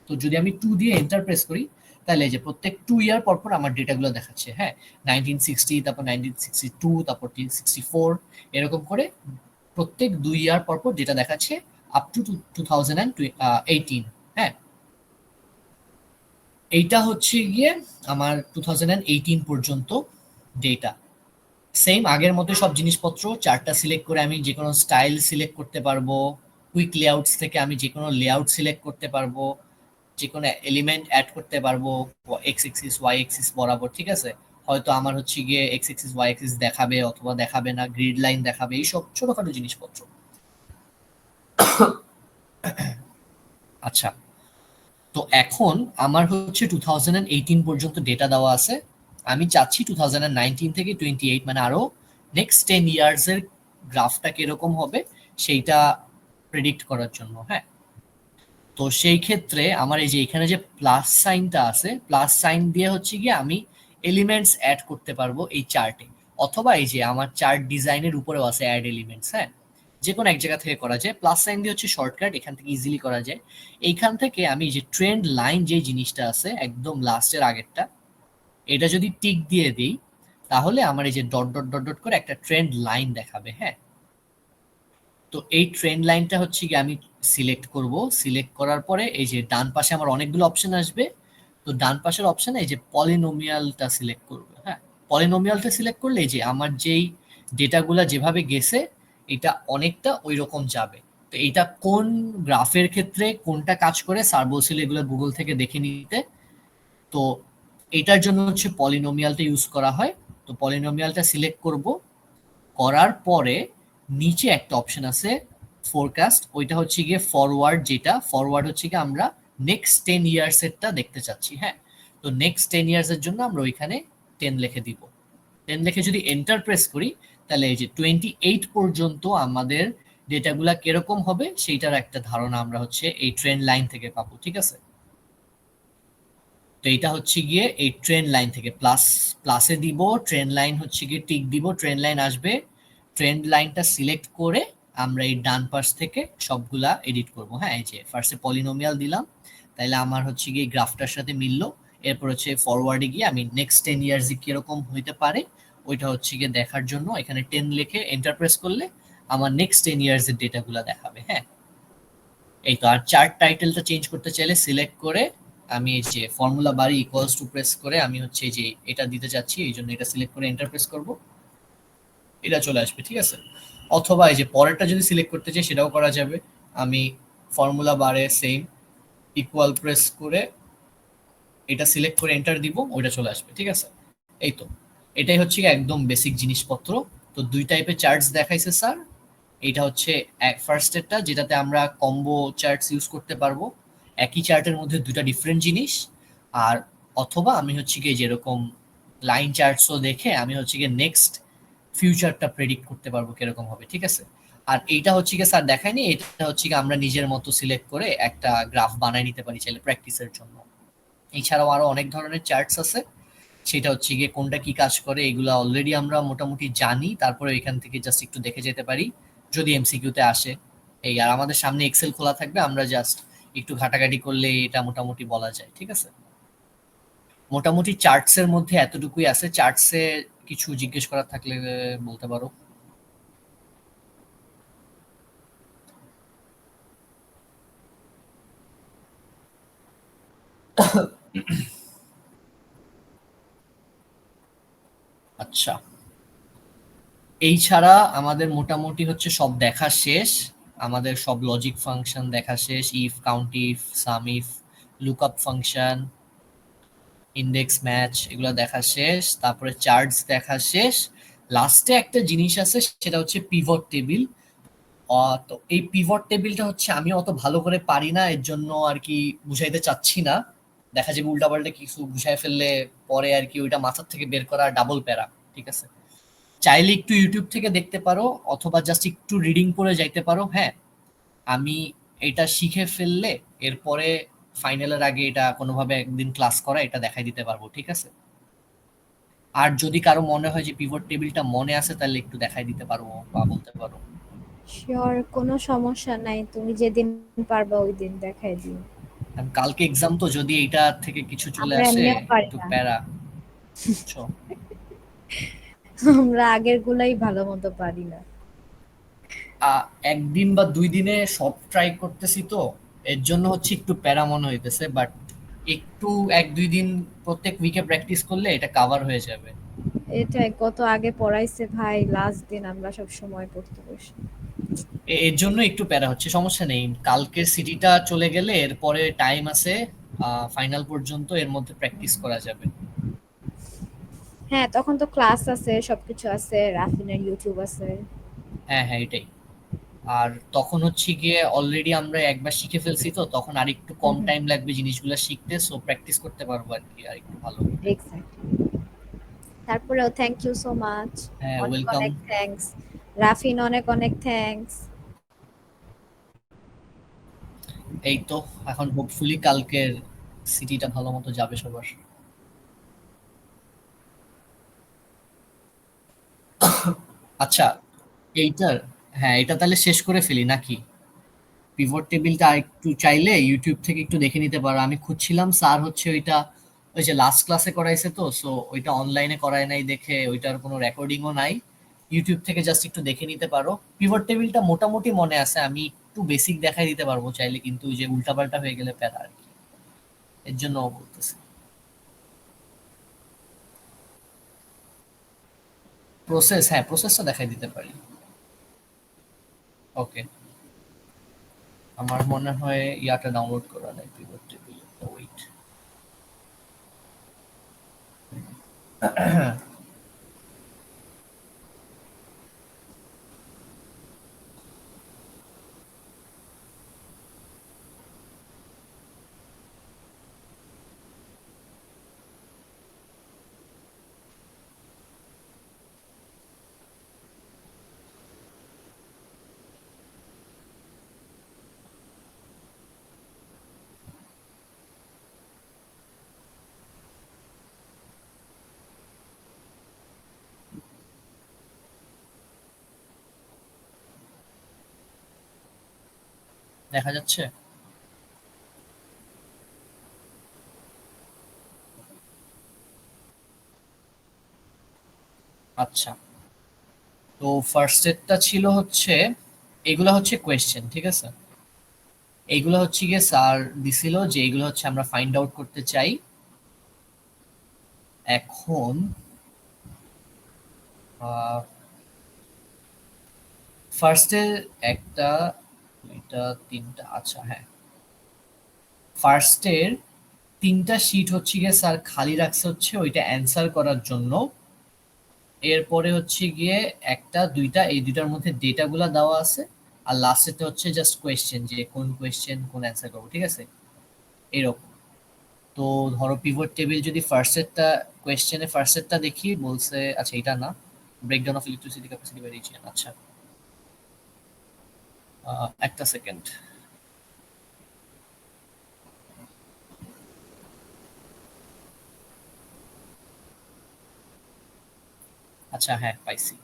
তো যদি আমি 2 দিয়ে এন্টার প্রেস করি তাহলে এই যে প্রত্যেক 2 ইয়ার পর পর আমার ডেটাগুলো দেখাচ্ছে। হ্যাঁ, 1960, তারপর 1962, তারপর 64, এরকম করে প্রত্যেক 2 ইয়ার পর পর ডেটা দেখাচ্ছে আপ টু 2018। হ্যাঁ, এইটা হচ্ছে গিয়ে আমার 2018 পর্যন্ত ডেটা। সেম আগের মতো সব জিনিসপত্র, চারটা সিলেক্ট করে আমি যে কোনো স্টাইল সিলেক্ট করতে পারবো, কুইক লেআউটস থেকে আমি যে কোনো লেআউট সিলেক্ট করতে পারবো, যে কোনো এলিমেন্ট অ্যাড করতে পারবো এক্স এক্সিস ওয়াই এক্সিস বরাবর, ঠিক আছে। হয়তো আমার হচ্ছে গিয়ে এক্স এক্সিস ওয়াই এক্সিস দেখাবে অথবা দেখাবে না, গ্রিড লাইন দেখাবে, এইসব ছোটখাটো জিনিসপত্র। আচ্ছা, তো এখন আমার হচ্ছে 2018 পর্যন্ত ডেটা দেওয়া আছে। আমি চাচ্ছি 2019 থেকে 28, মানে আরো নেক্সট 10 ইয়ার্স এর গ্রাফটা কিরকম হবে সেইটা প্রেডিক্ট করার জন্য। হ্যাঁ, তো সেই ক্ষেত্রে আমার এই যে এখানে যে প্লাস সাইনটা আছে, প্লাস সাইন দিয়ে হচ্ছে গিয়ে আমি এলিমেন্টস অ্যাড করতে পারবো এই চার্টে, অথবা এই যে আমার চার্ট ডিজাইনের উপরেও আছে অ্যাড এলিমেন্টস। হ্যাঁ, যে কোনো এক জায়গা থেকে করা যায়। প্লাস সাইন দিয়ে হচ্ছে শর্টকাট, এখান থেকে ইজিলি করা যায়। এইখান থেকে আমি যে ট্রেন্ড লাইন যে জিনিসটা আছে একদম লাস্টের আগেরটা, এটা যদি টিক দিয়ে দিই তাহলে আমার এই যে ডট ডট ডট ডট করে একটা ট্রেন্ড লাইন দেখাবে। হ্যাঁ, তো এই ট্রেন্ড লাইনটা হচ্ছে কি আমি সিলেক্ট করব, সিলেক্ট করার পরে এই যে ডান পাশে আমার অনেকগুলো অপশন আসবে। তো ডান পাশের অপশনে এই যে পলিনোমিয়ালটা সিলেক্ট করবে। হ্যাঁ, পলিনোমিয়ালটা সিলেক্ট করলে এই যে আমার যেই ডেটাগুলা যেভাবে গেছে এটা অনেকটা ওই রকম যাবে। তো এটা কোন গ্রাফের ক্ষেত্রে কোনটা কাজ করে স্যার বলছিল এগুলো গুগল থেকে দেখে নিতে। তো এটার জন্য হচ্ছে পলিনোমিয়ালটা ইউজ করা হয়। তো পলিনোমিয়ালটা সিলেক্ট করব, করার পরে নিচে একটা অপশন আছে ফোরকাস্ট, ওইটা হচ্ছে গিয়ে ফরওয়ার্ড, যেটা ফরওয়ার্ড হচ্ছে গিয়ে আমরা নেক্সট 10 ইয়ার্স এরটা দেখতে চাচ্ছি। হ্যাঁ, তো নেক্সট 10 ইয়ার্স এর জন্য আমরা ওইখানে 10 লিখে দিব। 10 লিখে যদি এন্টার প্রেস করি তাহলে এই যে 28 পর্যন্ত আমাদের ডেটাগুলা কিরকম হবে সেইটার একটা ধারণা আমরা হচ্ছে এই ট্রেন্ড লাইন থেকে পাবো, ঠিক আছে। তো এটা হচ্ছে গিয়ে এই ট্রেন্ড লাইন থেকে প্লাসে দিব, ট্রেন্ড লাইন হচ্ছে গিয়ে টিক দিব, ট্রেন্ড লাইন আসবে, ট্রেন্ড লাইনটা সিলেক্ট করে আমরা এই ডান পাশ থেকে সবগুলা এডিট করব। হ্যাঁ, এই যে ফার্স্টে পলিনোমিয়াল দিলাম, তাইলে আমার হচ্ছে গিয়ে গ্রাফটার সাথে মিললো। এরপর হচ্ছে ফরওয়ার্ডে গিয়ে আমি নেক্সট 10 ইয়ার্স কিরকম হইতে পারে ওইটা হচ্ছে গিয়ে দেখার জন্য এখানে 10 লিখে এন্টার প্রেস করলে আমার নেক্সট 10 ইয়ার্স এর ডেটাগুলো দেখাবে। হ্যাঁ, এই তো। আর চার্ট টাইটেলটা চেঞ্জ করতে চাইলে সিলেক্ট করে আমি এই যে formula bar equals to press করে আমি হচ্ছে এই যে এটা দিতে চাচ্ছি, এই জন্য এটা সিলেক্ট করে এন্টার প্রেস করব, এটা চলে আসবে, ঠিক আছে। অথবা এই যে পরেরটা যদি সিলেক্ট করতে চাই সেটাও করা যাবে। আমি ফর্মুলা বারে সেম ইকুয়াল প্রেস করে এটা সিলেক্ট করে এন্টার দিব, ওইটা চলে আসবে, ঠিক আছে। এই তো, এটাই হচ্ছে একদম বেসিক জিনিসপত্র। তো দুই টাইপের চার্টস দেখাইছে স্যার। এটা হচ্ছে ফার্স্ট এরটা, যেটাতে আমরা কম্বো চার্টস ইউজ করতে পারবো, একই চার্টের মধ্যে দুটা ডিফারেন্ট জিনিস। আর অথবা আমি হচ্ছে গিয়ে যেরকম লাইন চার্টসও দেখে আমি হচ্ছে গিয়ে নেক্সট ফিউচারটা প্রেডিক্ট করতে পারবো কিরকম হবে, ঠিক আছে। আর এইটা হচ্ছে গিয়ে স্যার দেখায়নি, এটা হচ্ছে গিয়ে আমরা নিজের মতো সিলেক্ট করে একটা গ্রাফ বানায় নিতে পারি চাইলে প্র্যাকটিসের জন্য। এছাড়াও আরো অনেক ধরনের চার্টস আছে, সেটা হচ্ছে গিয়ে কোনটা কি কাজ করে এগুলা অলরেডি আমরা মোটামুটি জানি, তারপরে এখান থেকে জাস্ট একটু দেখে যেতে পারি যদি এমসিকিউতে আসে। এই আর আমাদের সামনে এক্সেল খোলা থাকবে, আমরা জাস্ট একটু ঘাটাঘাটি করলে এটা মোটামুটি বলা যায়, ঠিক আছে। মোটামুটি চার্টসের মধ্যে এতটুকুই আছে। চার্টসে কিছু জিজ্ঞেস করার থাকলে বলতে পারো। আচ্ছা, এই ছাড়া আমাদের মোটামুটি হচ্ছে সব দেখা শেষ, আমাদের সব লজিক ফাংশন দেখা শেষ, if, count if, sum if, lookup function, index match, এগুলো দেখা শেষ। তারপরে চার্টস দেখা শেষ। লাস্টে একটা জিনিস আছে, সেটা হচ্ছে পিভট টেবিল। তো এই পিভট টেবিলটা হচ্ছে আমি অত ভালো করে পারি না, এর জন্য আর কি বুঝাইতে চাচ্ছি না। দেখা যাবে উল্টাপাল্টা কিছু বুঝাই ফেললে পরে আর কি ওইটা মাথার থেকে বের করা ডাবল প্যারা। ঠিক আছে, চাইলে একটু ইউটিউব থেকে দেখতে পারো অথবা জাস্ট একটু রিডিং করে যাইতে পারো। হ্যাঁ, আমি এটা শিখে ফেললে এরপরে ফাইনালের আগে এটা কোনোভাবে একদিন ক্লাস করা এটা দেখাই দিতে পারবো। ঠিক আছে, আর যদি কারো মনে হয় যে পিভট টেবিলটা মনে আছে তাহলে একটু দেখাই দিতে পারবো বা বলতে পারো। শিওর, কোনো সমস্যা নাই, তুমি যেদিন পারবা ওই দিন দেখাই দিও। কারণ কালকে এক্সাম, তো যদি এইটা থেকে কিছু চলে আমরা আসে এমনিও পারি একটু না, প্যারা, বুঝছো? আমরা আগের গুলাই ভালো মতো পারি না। একদিন বা 2 দিনে সব ট্রাই করতেছি, তো এর জন্য হচ্ছে একটু প্যারা মনে হইতেছে, বাট একটু 1-2 দিন প্রত্যেক উইকে প্র্যাকটিস করলে এটা কাভার হয়ে যাবে। এটাই, কত আগে পড়াইছে ভাই, লাস্ট দিন আমরা সব সময় পড়তে বসি। এর জন্য একটু প্যারা হচ্ছে, সমস্যা নেই। কালকের সিটিটা চলে গেলে এরপরে টাইম আছে ফাইনাল পর্যন্ত, এর মধ্যে প্র্যাকটিস করা যাবে। হ্যাঁ, তখন তো ক্লাস আছে, সবকিছু আছে, রাফিনের ইউটিউব আছে। হ্যাঁ হ্যাঁ, এটাই। আর তখন হচ্ছে গিয়ে অলরেডি আমরা একবার শিখে ফেলছি, তো তখন আর একটু কম টাইম লাগবে জিনিসগুলো শিখতে, সো প্র্যাকটিস করতে পারবো আর কি আর একটু ভালো। এক্স্যাক্টলি। তারপরেও থ্যাংক ইউ সো মাচ, হ্যাঁ, অনেক ওয়েলকাম। অনেক থ্যাঙ্কস রাফিন, অনেক অনেক থ্যাঙ্কস। এই তো, এখন হোপফুলি কালকের সিটিটা ভালো মতো যাবে সবার। আচ্ছা, এইটার, হ্যাঁ এটা তাহলে শেষ করে ফেলি নাকি? পিভট টেবিলটা একটু চাইলে ইউটিউব থেকে একটু দেখে নিতে পারো। আমি খুঁজছিলাম, স্যার হচ্ছে ওইটা ওই যে লাস্ট ক্লাসে করাইছে, তো সো ওইটা অনলাইনে করায় নাই দেখে ওইটার কোনো রেকর্ডিংও নাই। ইউটিউব থেকে জাস্ট একটু দেখে নিতে পারো। পিভট টেবিলটা মোটামুটি মনে আছে, আমি একটু বেসিক দেখাই দিতে পারবো চাইলে, কিন্তু ওই যে উল্টাপাল্টা হয়ে গেলে প্যারা আর কি, এর জন্য বলতেছি। প্রসেস, হ্যাঁ প্রসেসটা দেখাই দিতে পারি। ওকে, আমার মনে হয় ইয়াটা ডাউনলোড করা নাই, পিভট টেবিল। ওয়েট, দেখা যাচ্ছে? আচ্ছা, তো ফার্স্ট সেটটা ছিল হচ্ছে, এগুলো হচ্ছে কোয়েশ্চেন, ঠিক আছে? এইগুলো হচ্ছে গিয়ে স্যার দিছিল যে এগুলো হচ্ছে আমরা ফাইন্ড আউট করতে চাই। এখন ফার্স্টে একটা, দুইটা, তিনটা, আচ্ছা হ্যাঁ, ফার্স্টের 3টা শিট হচ্ছে গিয়ে স্যার খালি রাখছে হচ্ছে ওইটা অ্যান্সার করার জন্য। এরপরে হচ্ছে গিয়ে একটা, দুইটা, এই দুইটার মধ্যে ডেটাগুলো দেওয়া আছে। আর লাস্টেতে হচ্ছে জাস্ট কোয়েশ্চেন, যে কোন কোয়েশ্চেন কোন অ্যান্সার করবো, ঠিক আছে? এরকম। তো ধরো পিভট টেবিল যদি ফার্স্ট সেটটা, কোয়েশ্চেনে ফার্স্ট সেটটা দেখি, বলছে আচ্ছা এটা না, breakdown of electricity capacity by region. আচ্ছা, একটা সেকেন্ড। আচ্ছা হ্যাঁ, পাইছি।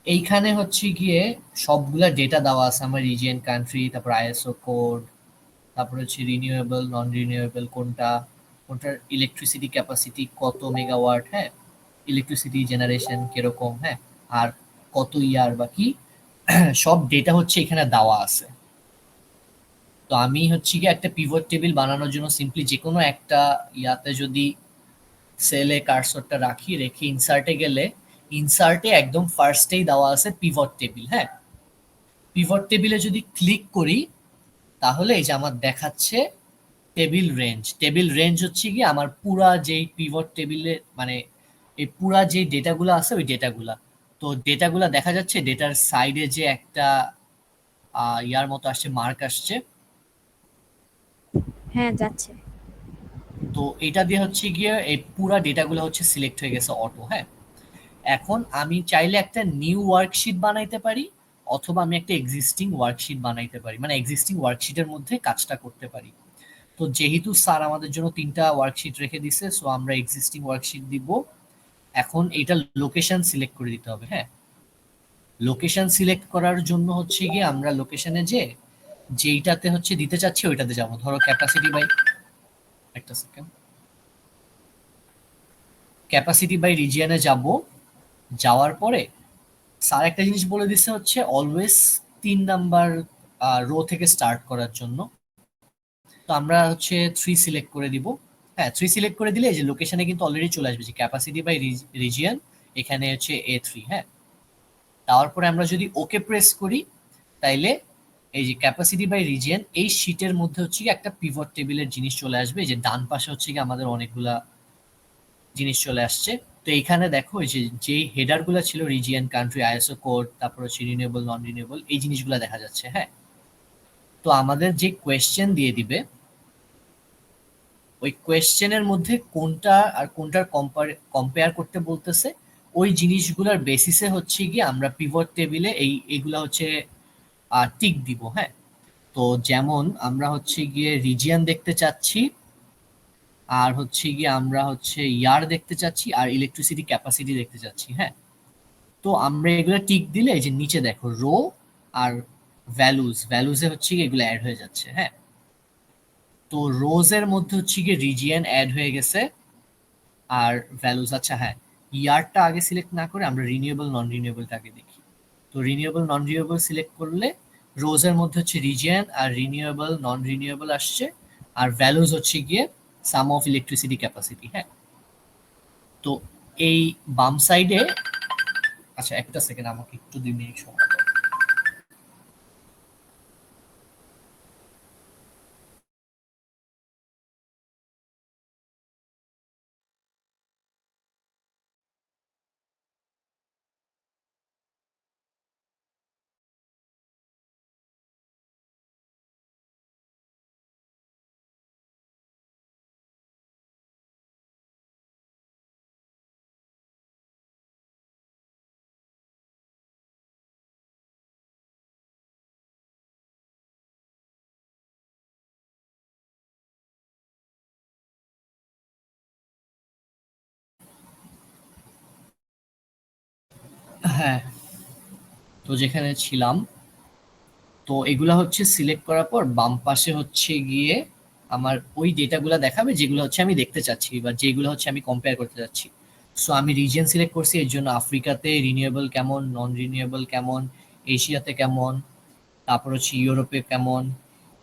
এইখানে হচ্ছে গিয়ে সবগুলা ডেটা দেওয়া আছে আমার, রিজিয়ন, কান্ট্রি, তারপর আইএসও কোড, তারপর হচ্ছে রিনিউয়েবল, নন রিনিউয়েবল কোনটা, কোনটার ইলেকট্রিসিটি ক্যাপাসিটি কত মেগাওয়াট, হ্যাঁ, ইলেকট্রিসিটি জেনারেশন কিরকম, হ্যাঁ, আর কত ইয়ার বা কি, সব ডেটা হচ্ছে এখানে দেওয়া আছে। তো আমি হচ্ছে কি একটা পিভট টেবিল বানানোর জন্য সিম্পলি যে কোনো একটা ইয়াতে যদি সেলে কার্সরটা রাখি, রেখে ইনসার্টে গেলে ইনসার্টে একদম ফার্স্টেই দেওয়া আছে পিভট টেবিল। হ্যাঁ, পিভট টেবিলে যদি ক্লিক করি তাহলে এই যে আমার দেখাচ্ছে টেবিল রেঞ্জ। টেবিল রেঞ্জ হচ্ছে কি আমার পুরা যেই পিভট টেবিলে মানে এই পুরা যে ডেটাগুলো আছে ওই ডেটাগুলা। তো ডেটাগুলা দেখা যাচ্ছে, ডেটার সাইডে যে একটা ইয়ার মতো আসছে, মার্ক আসছে। হ্যাঁ যাচ্ছে। তো এটা দিয়ে হচ্ছে গিয়ে এই পুরা ডেটাগুলো হচ্ছে সিলেক্ট হয়ে গেছে অটো। হ্যাঁ, এখন আমি চাইলে একটা নিউ ওয়ার্কশিট বানাইতে পারি অথবা আমি একটা এক্সিস্টিং ওয়ার্কশিট বানাইতে পারি, মানে এক্সিস্টিং ওয়ার্কশিটের মধ্যে কাজটা করতে পারি। তো যেহেতু স্যার আমাদের জন্য 3টা ওয়ার্কশিট রেখে দিছে, সো আমরা এক্সিস্টিং ওয়ার্কশিট দিব। এখন এটা লোকেশন সিলেক্ট করে দিতে হবে। হ্যাঁ, লোকেশন সিলেক্ট করার জন্য হচ্ছে গিয়ে আমরা লোকেশনে যেইটাতে হচ্ছে দিতে চাচ্ছি ওইটাতে যাব। ধরো ক্যাপাসিটি বাই, একটা সেকেন্ড, ক্যাপাসিটি বাই রিজিয়নে যাব। যাওয়ার পরে স্যার একটা জিনিস বলে দিচ্ছে হচ্ছে অলওয়েজ 3 নাম্বার রো থেকে স্টার্ট করার জন্য। তো আমরা হচ্ছে 3 সিলেক্ট করে দিব। হ্যাঁ, 3 সিলেক্ট করে দিলে এই যে লোকেশনে কিন্তু অলরেডি চলে আসবে যে ক্যাপাসিটি বাই রিজিয়ন, এখানে হচ্ছে A3। হ্যাঁ, তারপরে আমরা যদি ওকে প্রেস করি তাইলে এই যে ক্যাপাসিটি বাই রিজিয়ন এই শীটের মধ্যে হচ্ছে কি একটা পিভট টেবিলের জিনিস চলে আসবে। এই যে ডান পাশে হচ্ছে কি আমাদের অনেকগুলা জিনিস চলে আসছে। তো এইখানে দেখো এই যে হেডার গুলা ছিল রিজিয়ন, কান্ট্রি, আইএসও কোড, তারপর হচ্ছে রিনিউয়েবল, নন রিনিউয়েবল, এই জিনিসগুলো দেখা যাচ্ছে। হ্যাঁ, তো আমাদের যে কোয়েশ্চেন দিয়ে দিবে ওই কোয়েশ্চেনের মধ্যে কোনটা আর কোনটার কম্পেয়ার করতে বলতেছে ওই জিনিসগুলোর বেসিসে হচ্ছে গিয়ে আমরা পিভট টেবিলে এইগুলা হচ্ছে টিক দিব। হ্যাঁ, তো যেমন আমরা হচ্ছে গিয়ে রিজিয়ন দেখতে চাচ্ছি, আর হচ্ছে গিয়ে আমরা হচ্ছে ইয়ার দেখতে চাচ্ছি, আর ইলেকট্রিসিটি ক্যাপাসিটি দেখতে চাচ্ছি। হ্যাঁ, তো আমরা এগুলো টিক দিলে এই যে নিচে দেখো রো আর ভ্যালুজে হচ্ছে গিয়ে এগুলো অ্যাড হয়ে যাচ্ছে। হ্যাঁ, তো রোজের মধ্যে হচ্ছে গিয়ে রিজিয়ন অ্যাড হয়ে গেছে আর ভ্যালুজ। আচ্ছা হ্যাঁ, ইয়ারটা আগে সিলেক্ট না করে আমরা রিনিউয়েবল নন রিনিউয়েবলটা আগে দেখি। তো রিনিউয়েবল নন রিনিউয়েবল সিলেক্ট করলে রোজের মধ্যে হচ্ছে রিজিয়ন আর রিনিউয়েবল নন রিনিউয়েবল আসছে, আর ভ্যালুজ হচ্ছে গিয়ে সাম অফ ইলেকট্রিসিটি ক্যাপাসিটি। হ্যাঁ, তো এই বাম সাইডে, আচ্ছা একটা সেকেন্ড আমাকে একটু 2 মিনিট সময় দাও। হ্যাঁ, তো যেখানে ছিলাম, তো এগুলা হচ্ছে সিলেক্ট করার পর বাম পাশে হচ্ছে গিয়ে আমার ওই ডেটাগুলো দেখাবে যেগুলো হচ্ছে আমি দেখতে চাচ্ছি বা যেগুলো হচ্ছে আমি কম্পেয়ার করতে চাচ্ছি। সো আমি রিজিয়ন সিলেক্ট করছি, এর জন্য আফ্রিকাতে রিনিউয়েবল কেমন, নন রিনিউয়েবল কেমন, এশিয়াতে কেমন, তারপর হচ্ছে ইউরোপে কেমন,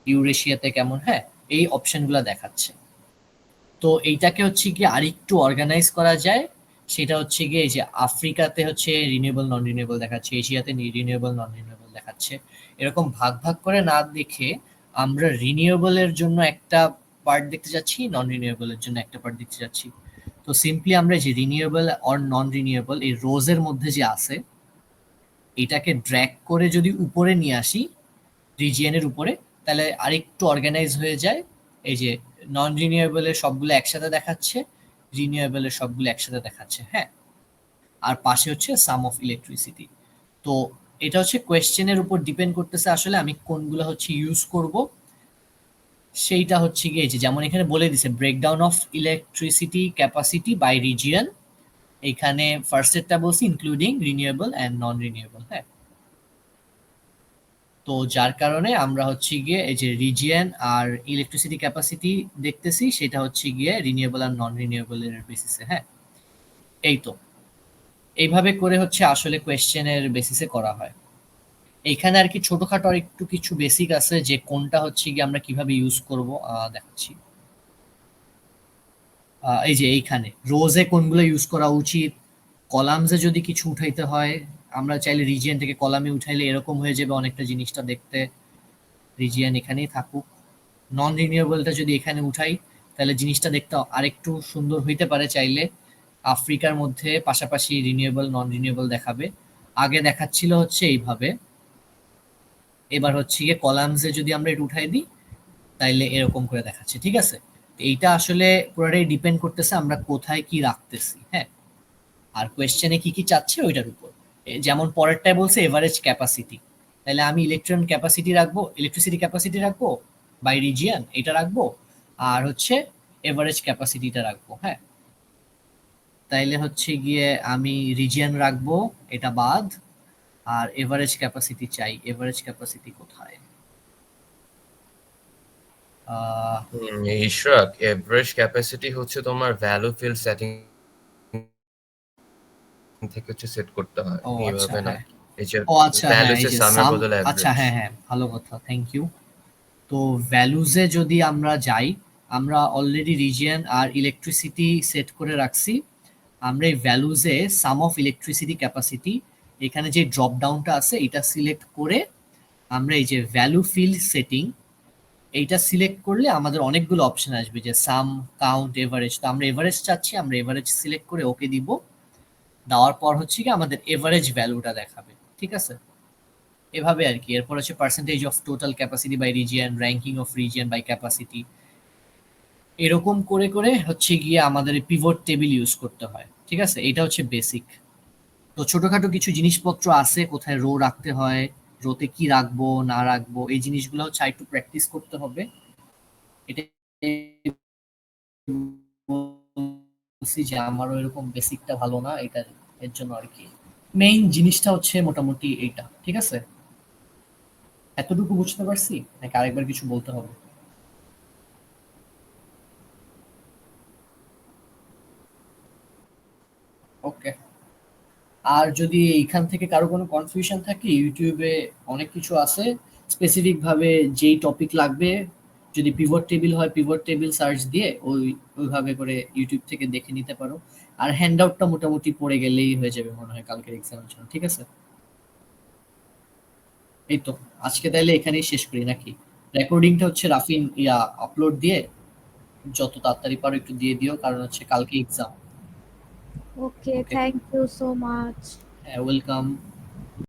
ইউরেশিয়াতে কেমন। হ্যাঁ, এই অপশনগুলো দেখাচ্ছে। তো এইটাকে হচ্ছে গিয়ে আরেকটু অর্গানাইজ করা যায়, সেটা হচ্ছে গিয়ে এই যে আফ্রিকাতে হচ্ছে রিনিউয়েবল নন রিনিউয়েবল দেখাচ্ছে, এশিয়াতে রিনিউয়েবল নন রিনিউয়েবল দেখাচ্ছে। এরকম ভাগ ভাগ করে না দেখে আমরা রিনিউয়েবলের জন্য একটা পার্ট দেখতে যাচ্ছি, নন রিনিউয়েবলের জন্য একটা পার্ট দেখতে যাচ্ছি। তো সিম্পলি আমরা যে রিনিউয়েবল অর নন রিনিউয়েবল এই রোজের মধ্যে যে আছে এটাকে ড্র্যাগ করে যদি উপরে নিয়ে আসি রিজিয়নের উপরে, তাহলে আরেকটু অর্গানাইজ হয়ে যায়। এই যে নন রিনিউয়েবলের সবগুলো একসাথে দেখাচ্ছে, রিনিউয়েবলের সবগুলো একসাথে দেখাচ্ছে। হ্যাঁ, আর পাশে হচ্ছে সাম অফ ইলেকট্রিসিটি। তো এটা হচ্ছে কোয়েশ্চেনের উপর ডিপেন্ড করতেছে আসলে আমি কোনগুলো হচ্ছে ইউজ করব। সেইটা হচ্ছে গিয়ে যে যেমন এখানে বলে দিছে breakdown of electricity capacity by region, এখানে ফার্স্ট এরটা বলছি including renewable and non renewable. হ্যাঁ, তো যার কারণে আমরা হচ্ছে গিয়ে এই যে রিজিয়ন আর ইলেকট্রিসিটি ক্যাপাসিটি দেখতেছি, সেটা হচ্ছে গিয়ে রিনিউয়েবল আর নন রিনিউয়েবলের বেসিসে। হ্যাঁ, এই তো এইভাবে করে হচ্ছে আসলে কোয়েশ্চেনের বেসিসে করা হয়। এইখানে আর কি ছোটখাটো আর একটু কিছু বেসিক আছে যে কোনটা হচ্ছে গিয়ে আমরা কিভাবে ইউজ করব দেখাচ্ছি। এই যে এইখানে রোজে কোনগুলো ইউজ করা উচিত, কলামসে যদি কিছু উঠাইতে হয় আমরা চাইলে রিজিয়ন থেকে কলামে উঠাইলে এরকম হয়ে যাবে অনেকটা জিনিসটা দেখতে। রিজিয়ন এখানেই থাকুক। নন রিনিউয়েবলটা যদি এখানে উঠাই তাহলে জিনিসটা দেখতে আরেকটু সুন্দর হইতে পারে। চাইলে আফ্রিকার মধ্যে পাশাপাশি রিনিউয়েবল নন রিনিউয়েবল দেখাবে। আগে দেখাচ্ছিল হচ্ছে এইভাবে, এবার হচ্ছে গিয়ে কলামসে যদি আমরা এটা উঠাই দিই তাইলে এরকম করে দেখাচ্ছে। ঠিক আছে, এইটা আসলে পুরোটাই ডিপেন্ড করতেছে আমরা কোথায় কি রাখতেছি। হ্যাঁ, আর কোয়েশ্চেনে কি কি চাচ্ছে ওইটার উপর। যেমন পরেরটায় বলছে এভারেজ ক্যাপাসিটি, তাহলে আমি ইলেকট্রন ক্যাপাসিটি রাখবো, ইলেকট্রিসিটি ক্যাপাসিটি রাখবো বাই রিজিয়ন এটা রাখবো, আর হচ্ছে এভারেজ ক্যাপাসিটিটা রাখবো। হ্যাঁ, তাইলে হচ্ছে গিয়ে আমি রিজিয়ন রাখবো এটা বাদ, আর এভারেজ ক্যাপাসিটি চাই। এভারেজ ক্যাপাসিটি কোথায়? ইশরাক, এভারেজ ক্যাপাসিটি হচ্ছে তোমার ভ্যালু ফিল্ড সেটিং থেকে হচ্ছে সেট করতে হয়। ও আচ্ছা, এইভাবে না, হ্যাঁ। এই যে ও আচ্ছা, হ্যাঁ, ভ্যালু এই যে সামের সাম। বদলে আচ্ছা, এভারেজ। হ্যাঁ হ্যাঁ, ভালো কথা, থ্যাংক ইউ। তো ভ্যালুজে যদি আমরা যাই, আমরা অলরেডি রিজিয়ন আর ইলেকট্রিসিটি সেট করে রাখছি। আমরা এই ভ্যালুজে সাম অফ ইলেকট্রিসিটি ক্যাপাসিটি এখানে যে ড্রপ ডাউনটা আছে এটা সিলেক্ট করে আমরা এই যে ভ্যালু ফিল্ড সেটিং এইটা সিলেক্ট করলে আমাদের অনেকগুলো অপশন আসবে, যে সাম, কাউন্ট, এভারেজ। তো আমরা এভারেজ চাচ্ছি, আমরা এভারেজ সিলেক্ট করে ওকে দিব। দেওয়ার পর হচ্ছে কি আমাদের এভারেজ ভ্যালুটা দেখাবে। ঠিক আছে, এভাবে আর কি। এরপর হচ্ছে percentage of total capacity by region, ranking of region by capacity. এরকম করে করে হচ্ছে গিয়ে আমাদের পিভট টেবিল ইউজ করতে হয়। ঠিক আছে, এটা হচ্ছে বেসিক। তো ছোটখাটো কিছু জিনিসপত্র আছে, কোথায় রো রাখতে হয়, রোতে কি রাখবো না রাখবো, এই জিনিসগুলো হচ্ছে একটু প্র্যাকটিস করতে হবে। এটা বলছি যে আমারও এরকম বেসিকটা ভালো না, এটা এর জন্য আর কি। মেইন জিনিসটা হচ্ছে মোটামুটি এইটা। ঠিক আছে, এতটুকু বুঝতে পারছি নাকি আরেকবার কিছু বলতে হবে? ওকে, আর যদি এইখান থেকে কারো কোনো কনফিউশন থাকে ইউটিউবে অনেক কিছু আছে স্পেসিফিক ভাবে যেই টপিক লাগবে। যদি পিভট টেবিল হয় পিভট টেবিল সার্চ দিয়ে ওইভাবে করে ইউটিউব থেকে দেখে নিতে পারো। আর হ্যান্ডআউটটা মোটামুটি পড়ে গেলেই হয়ে যাবে মনে হয় কালকের এক্সামের জন্য। ঠিক আছে, এই তো আজকে তাইলে এখানেই শেষ করি নাকি? রেকর্ডিংটা হচ্ছে রাফিন আপলোড দিয়ে যত তাড়াতাড়ি পারো একটু দিয়ে দিও, কারণ হচ্ছে কালকে exam. Okay, Okay. Thank you so much. হ্যাঁ, ওয়েলকাম।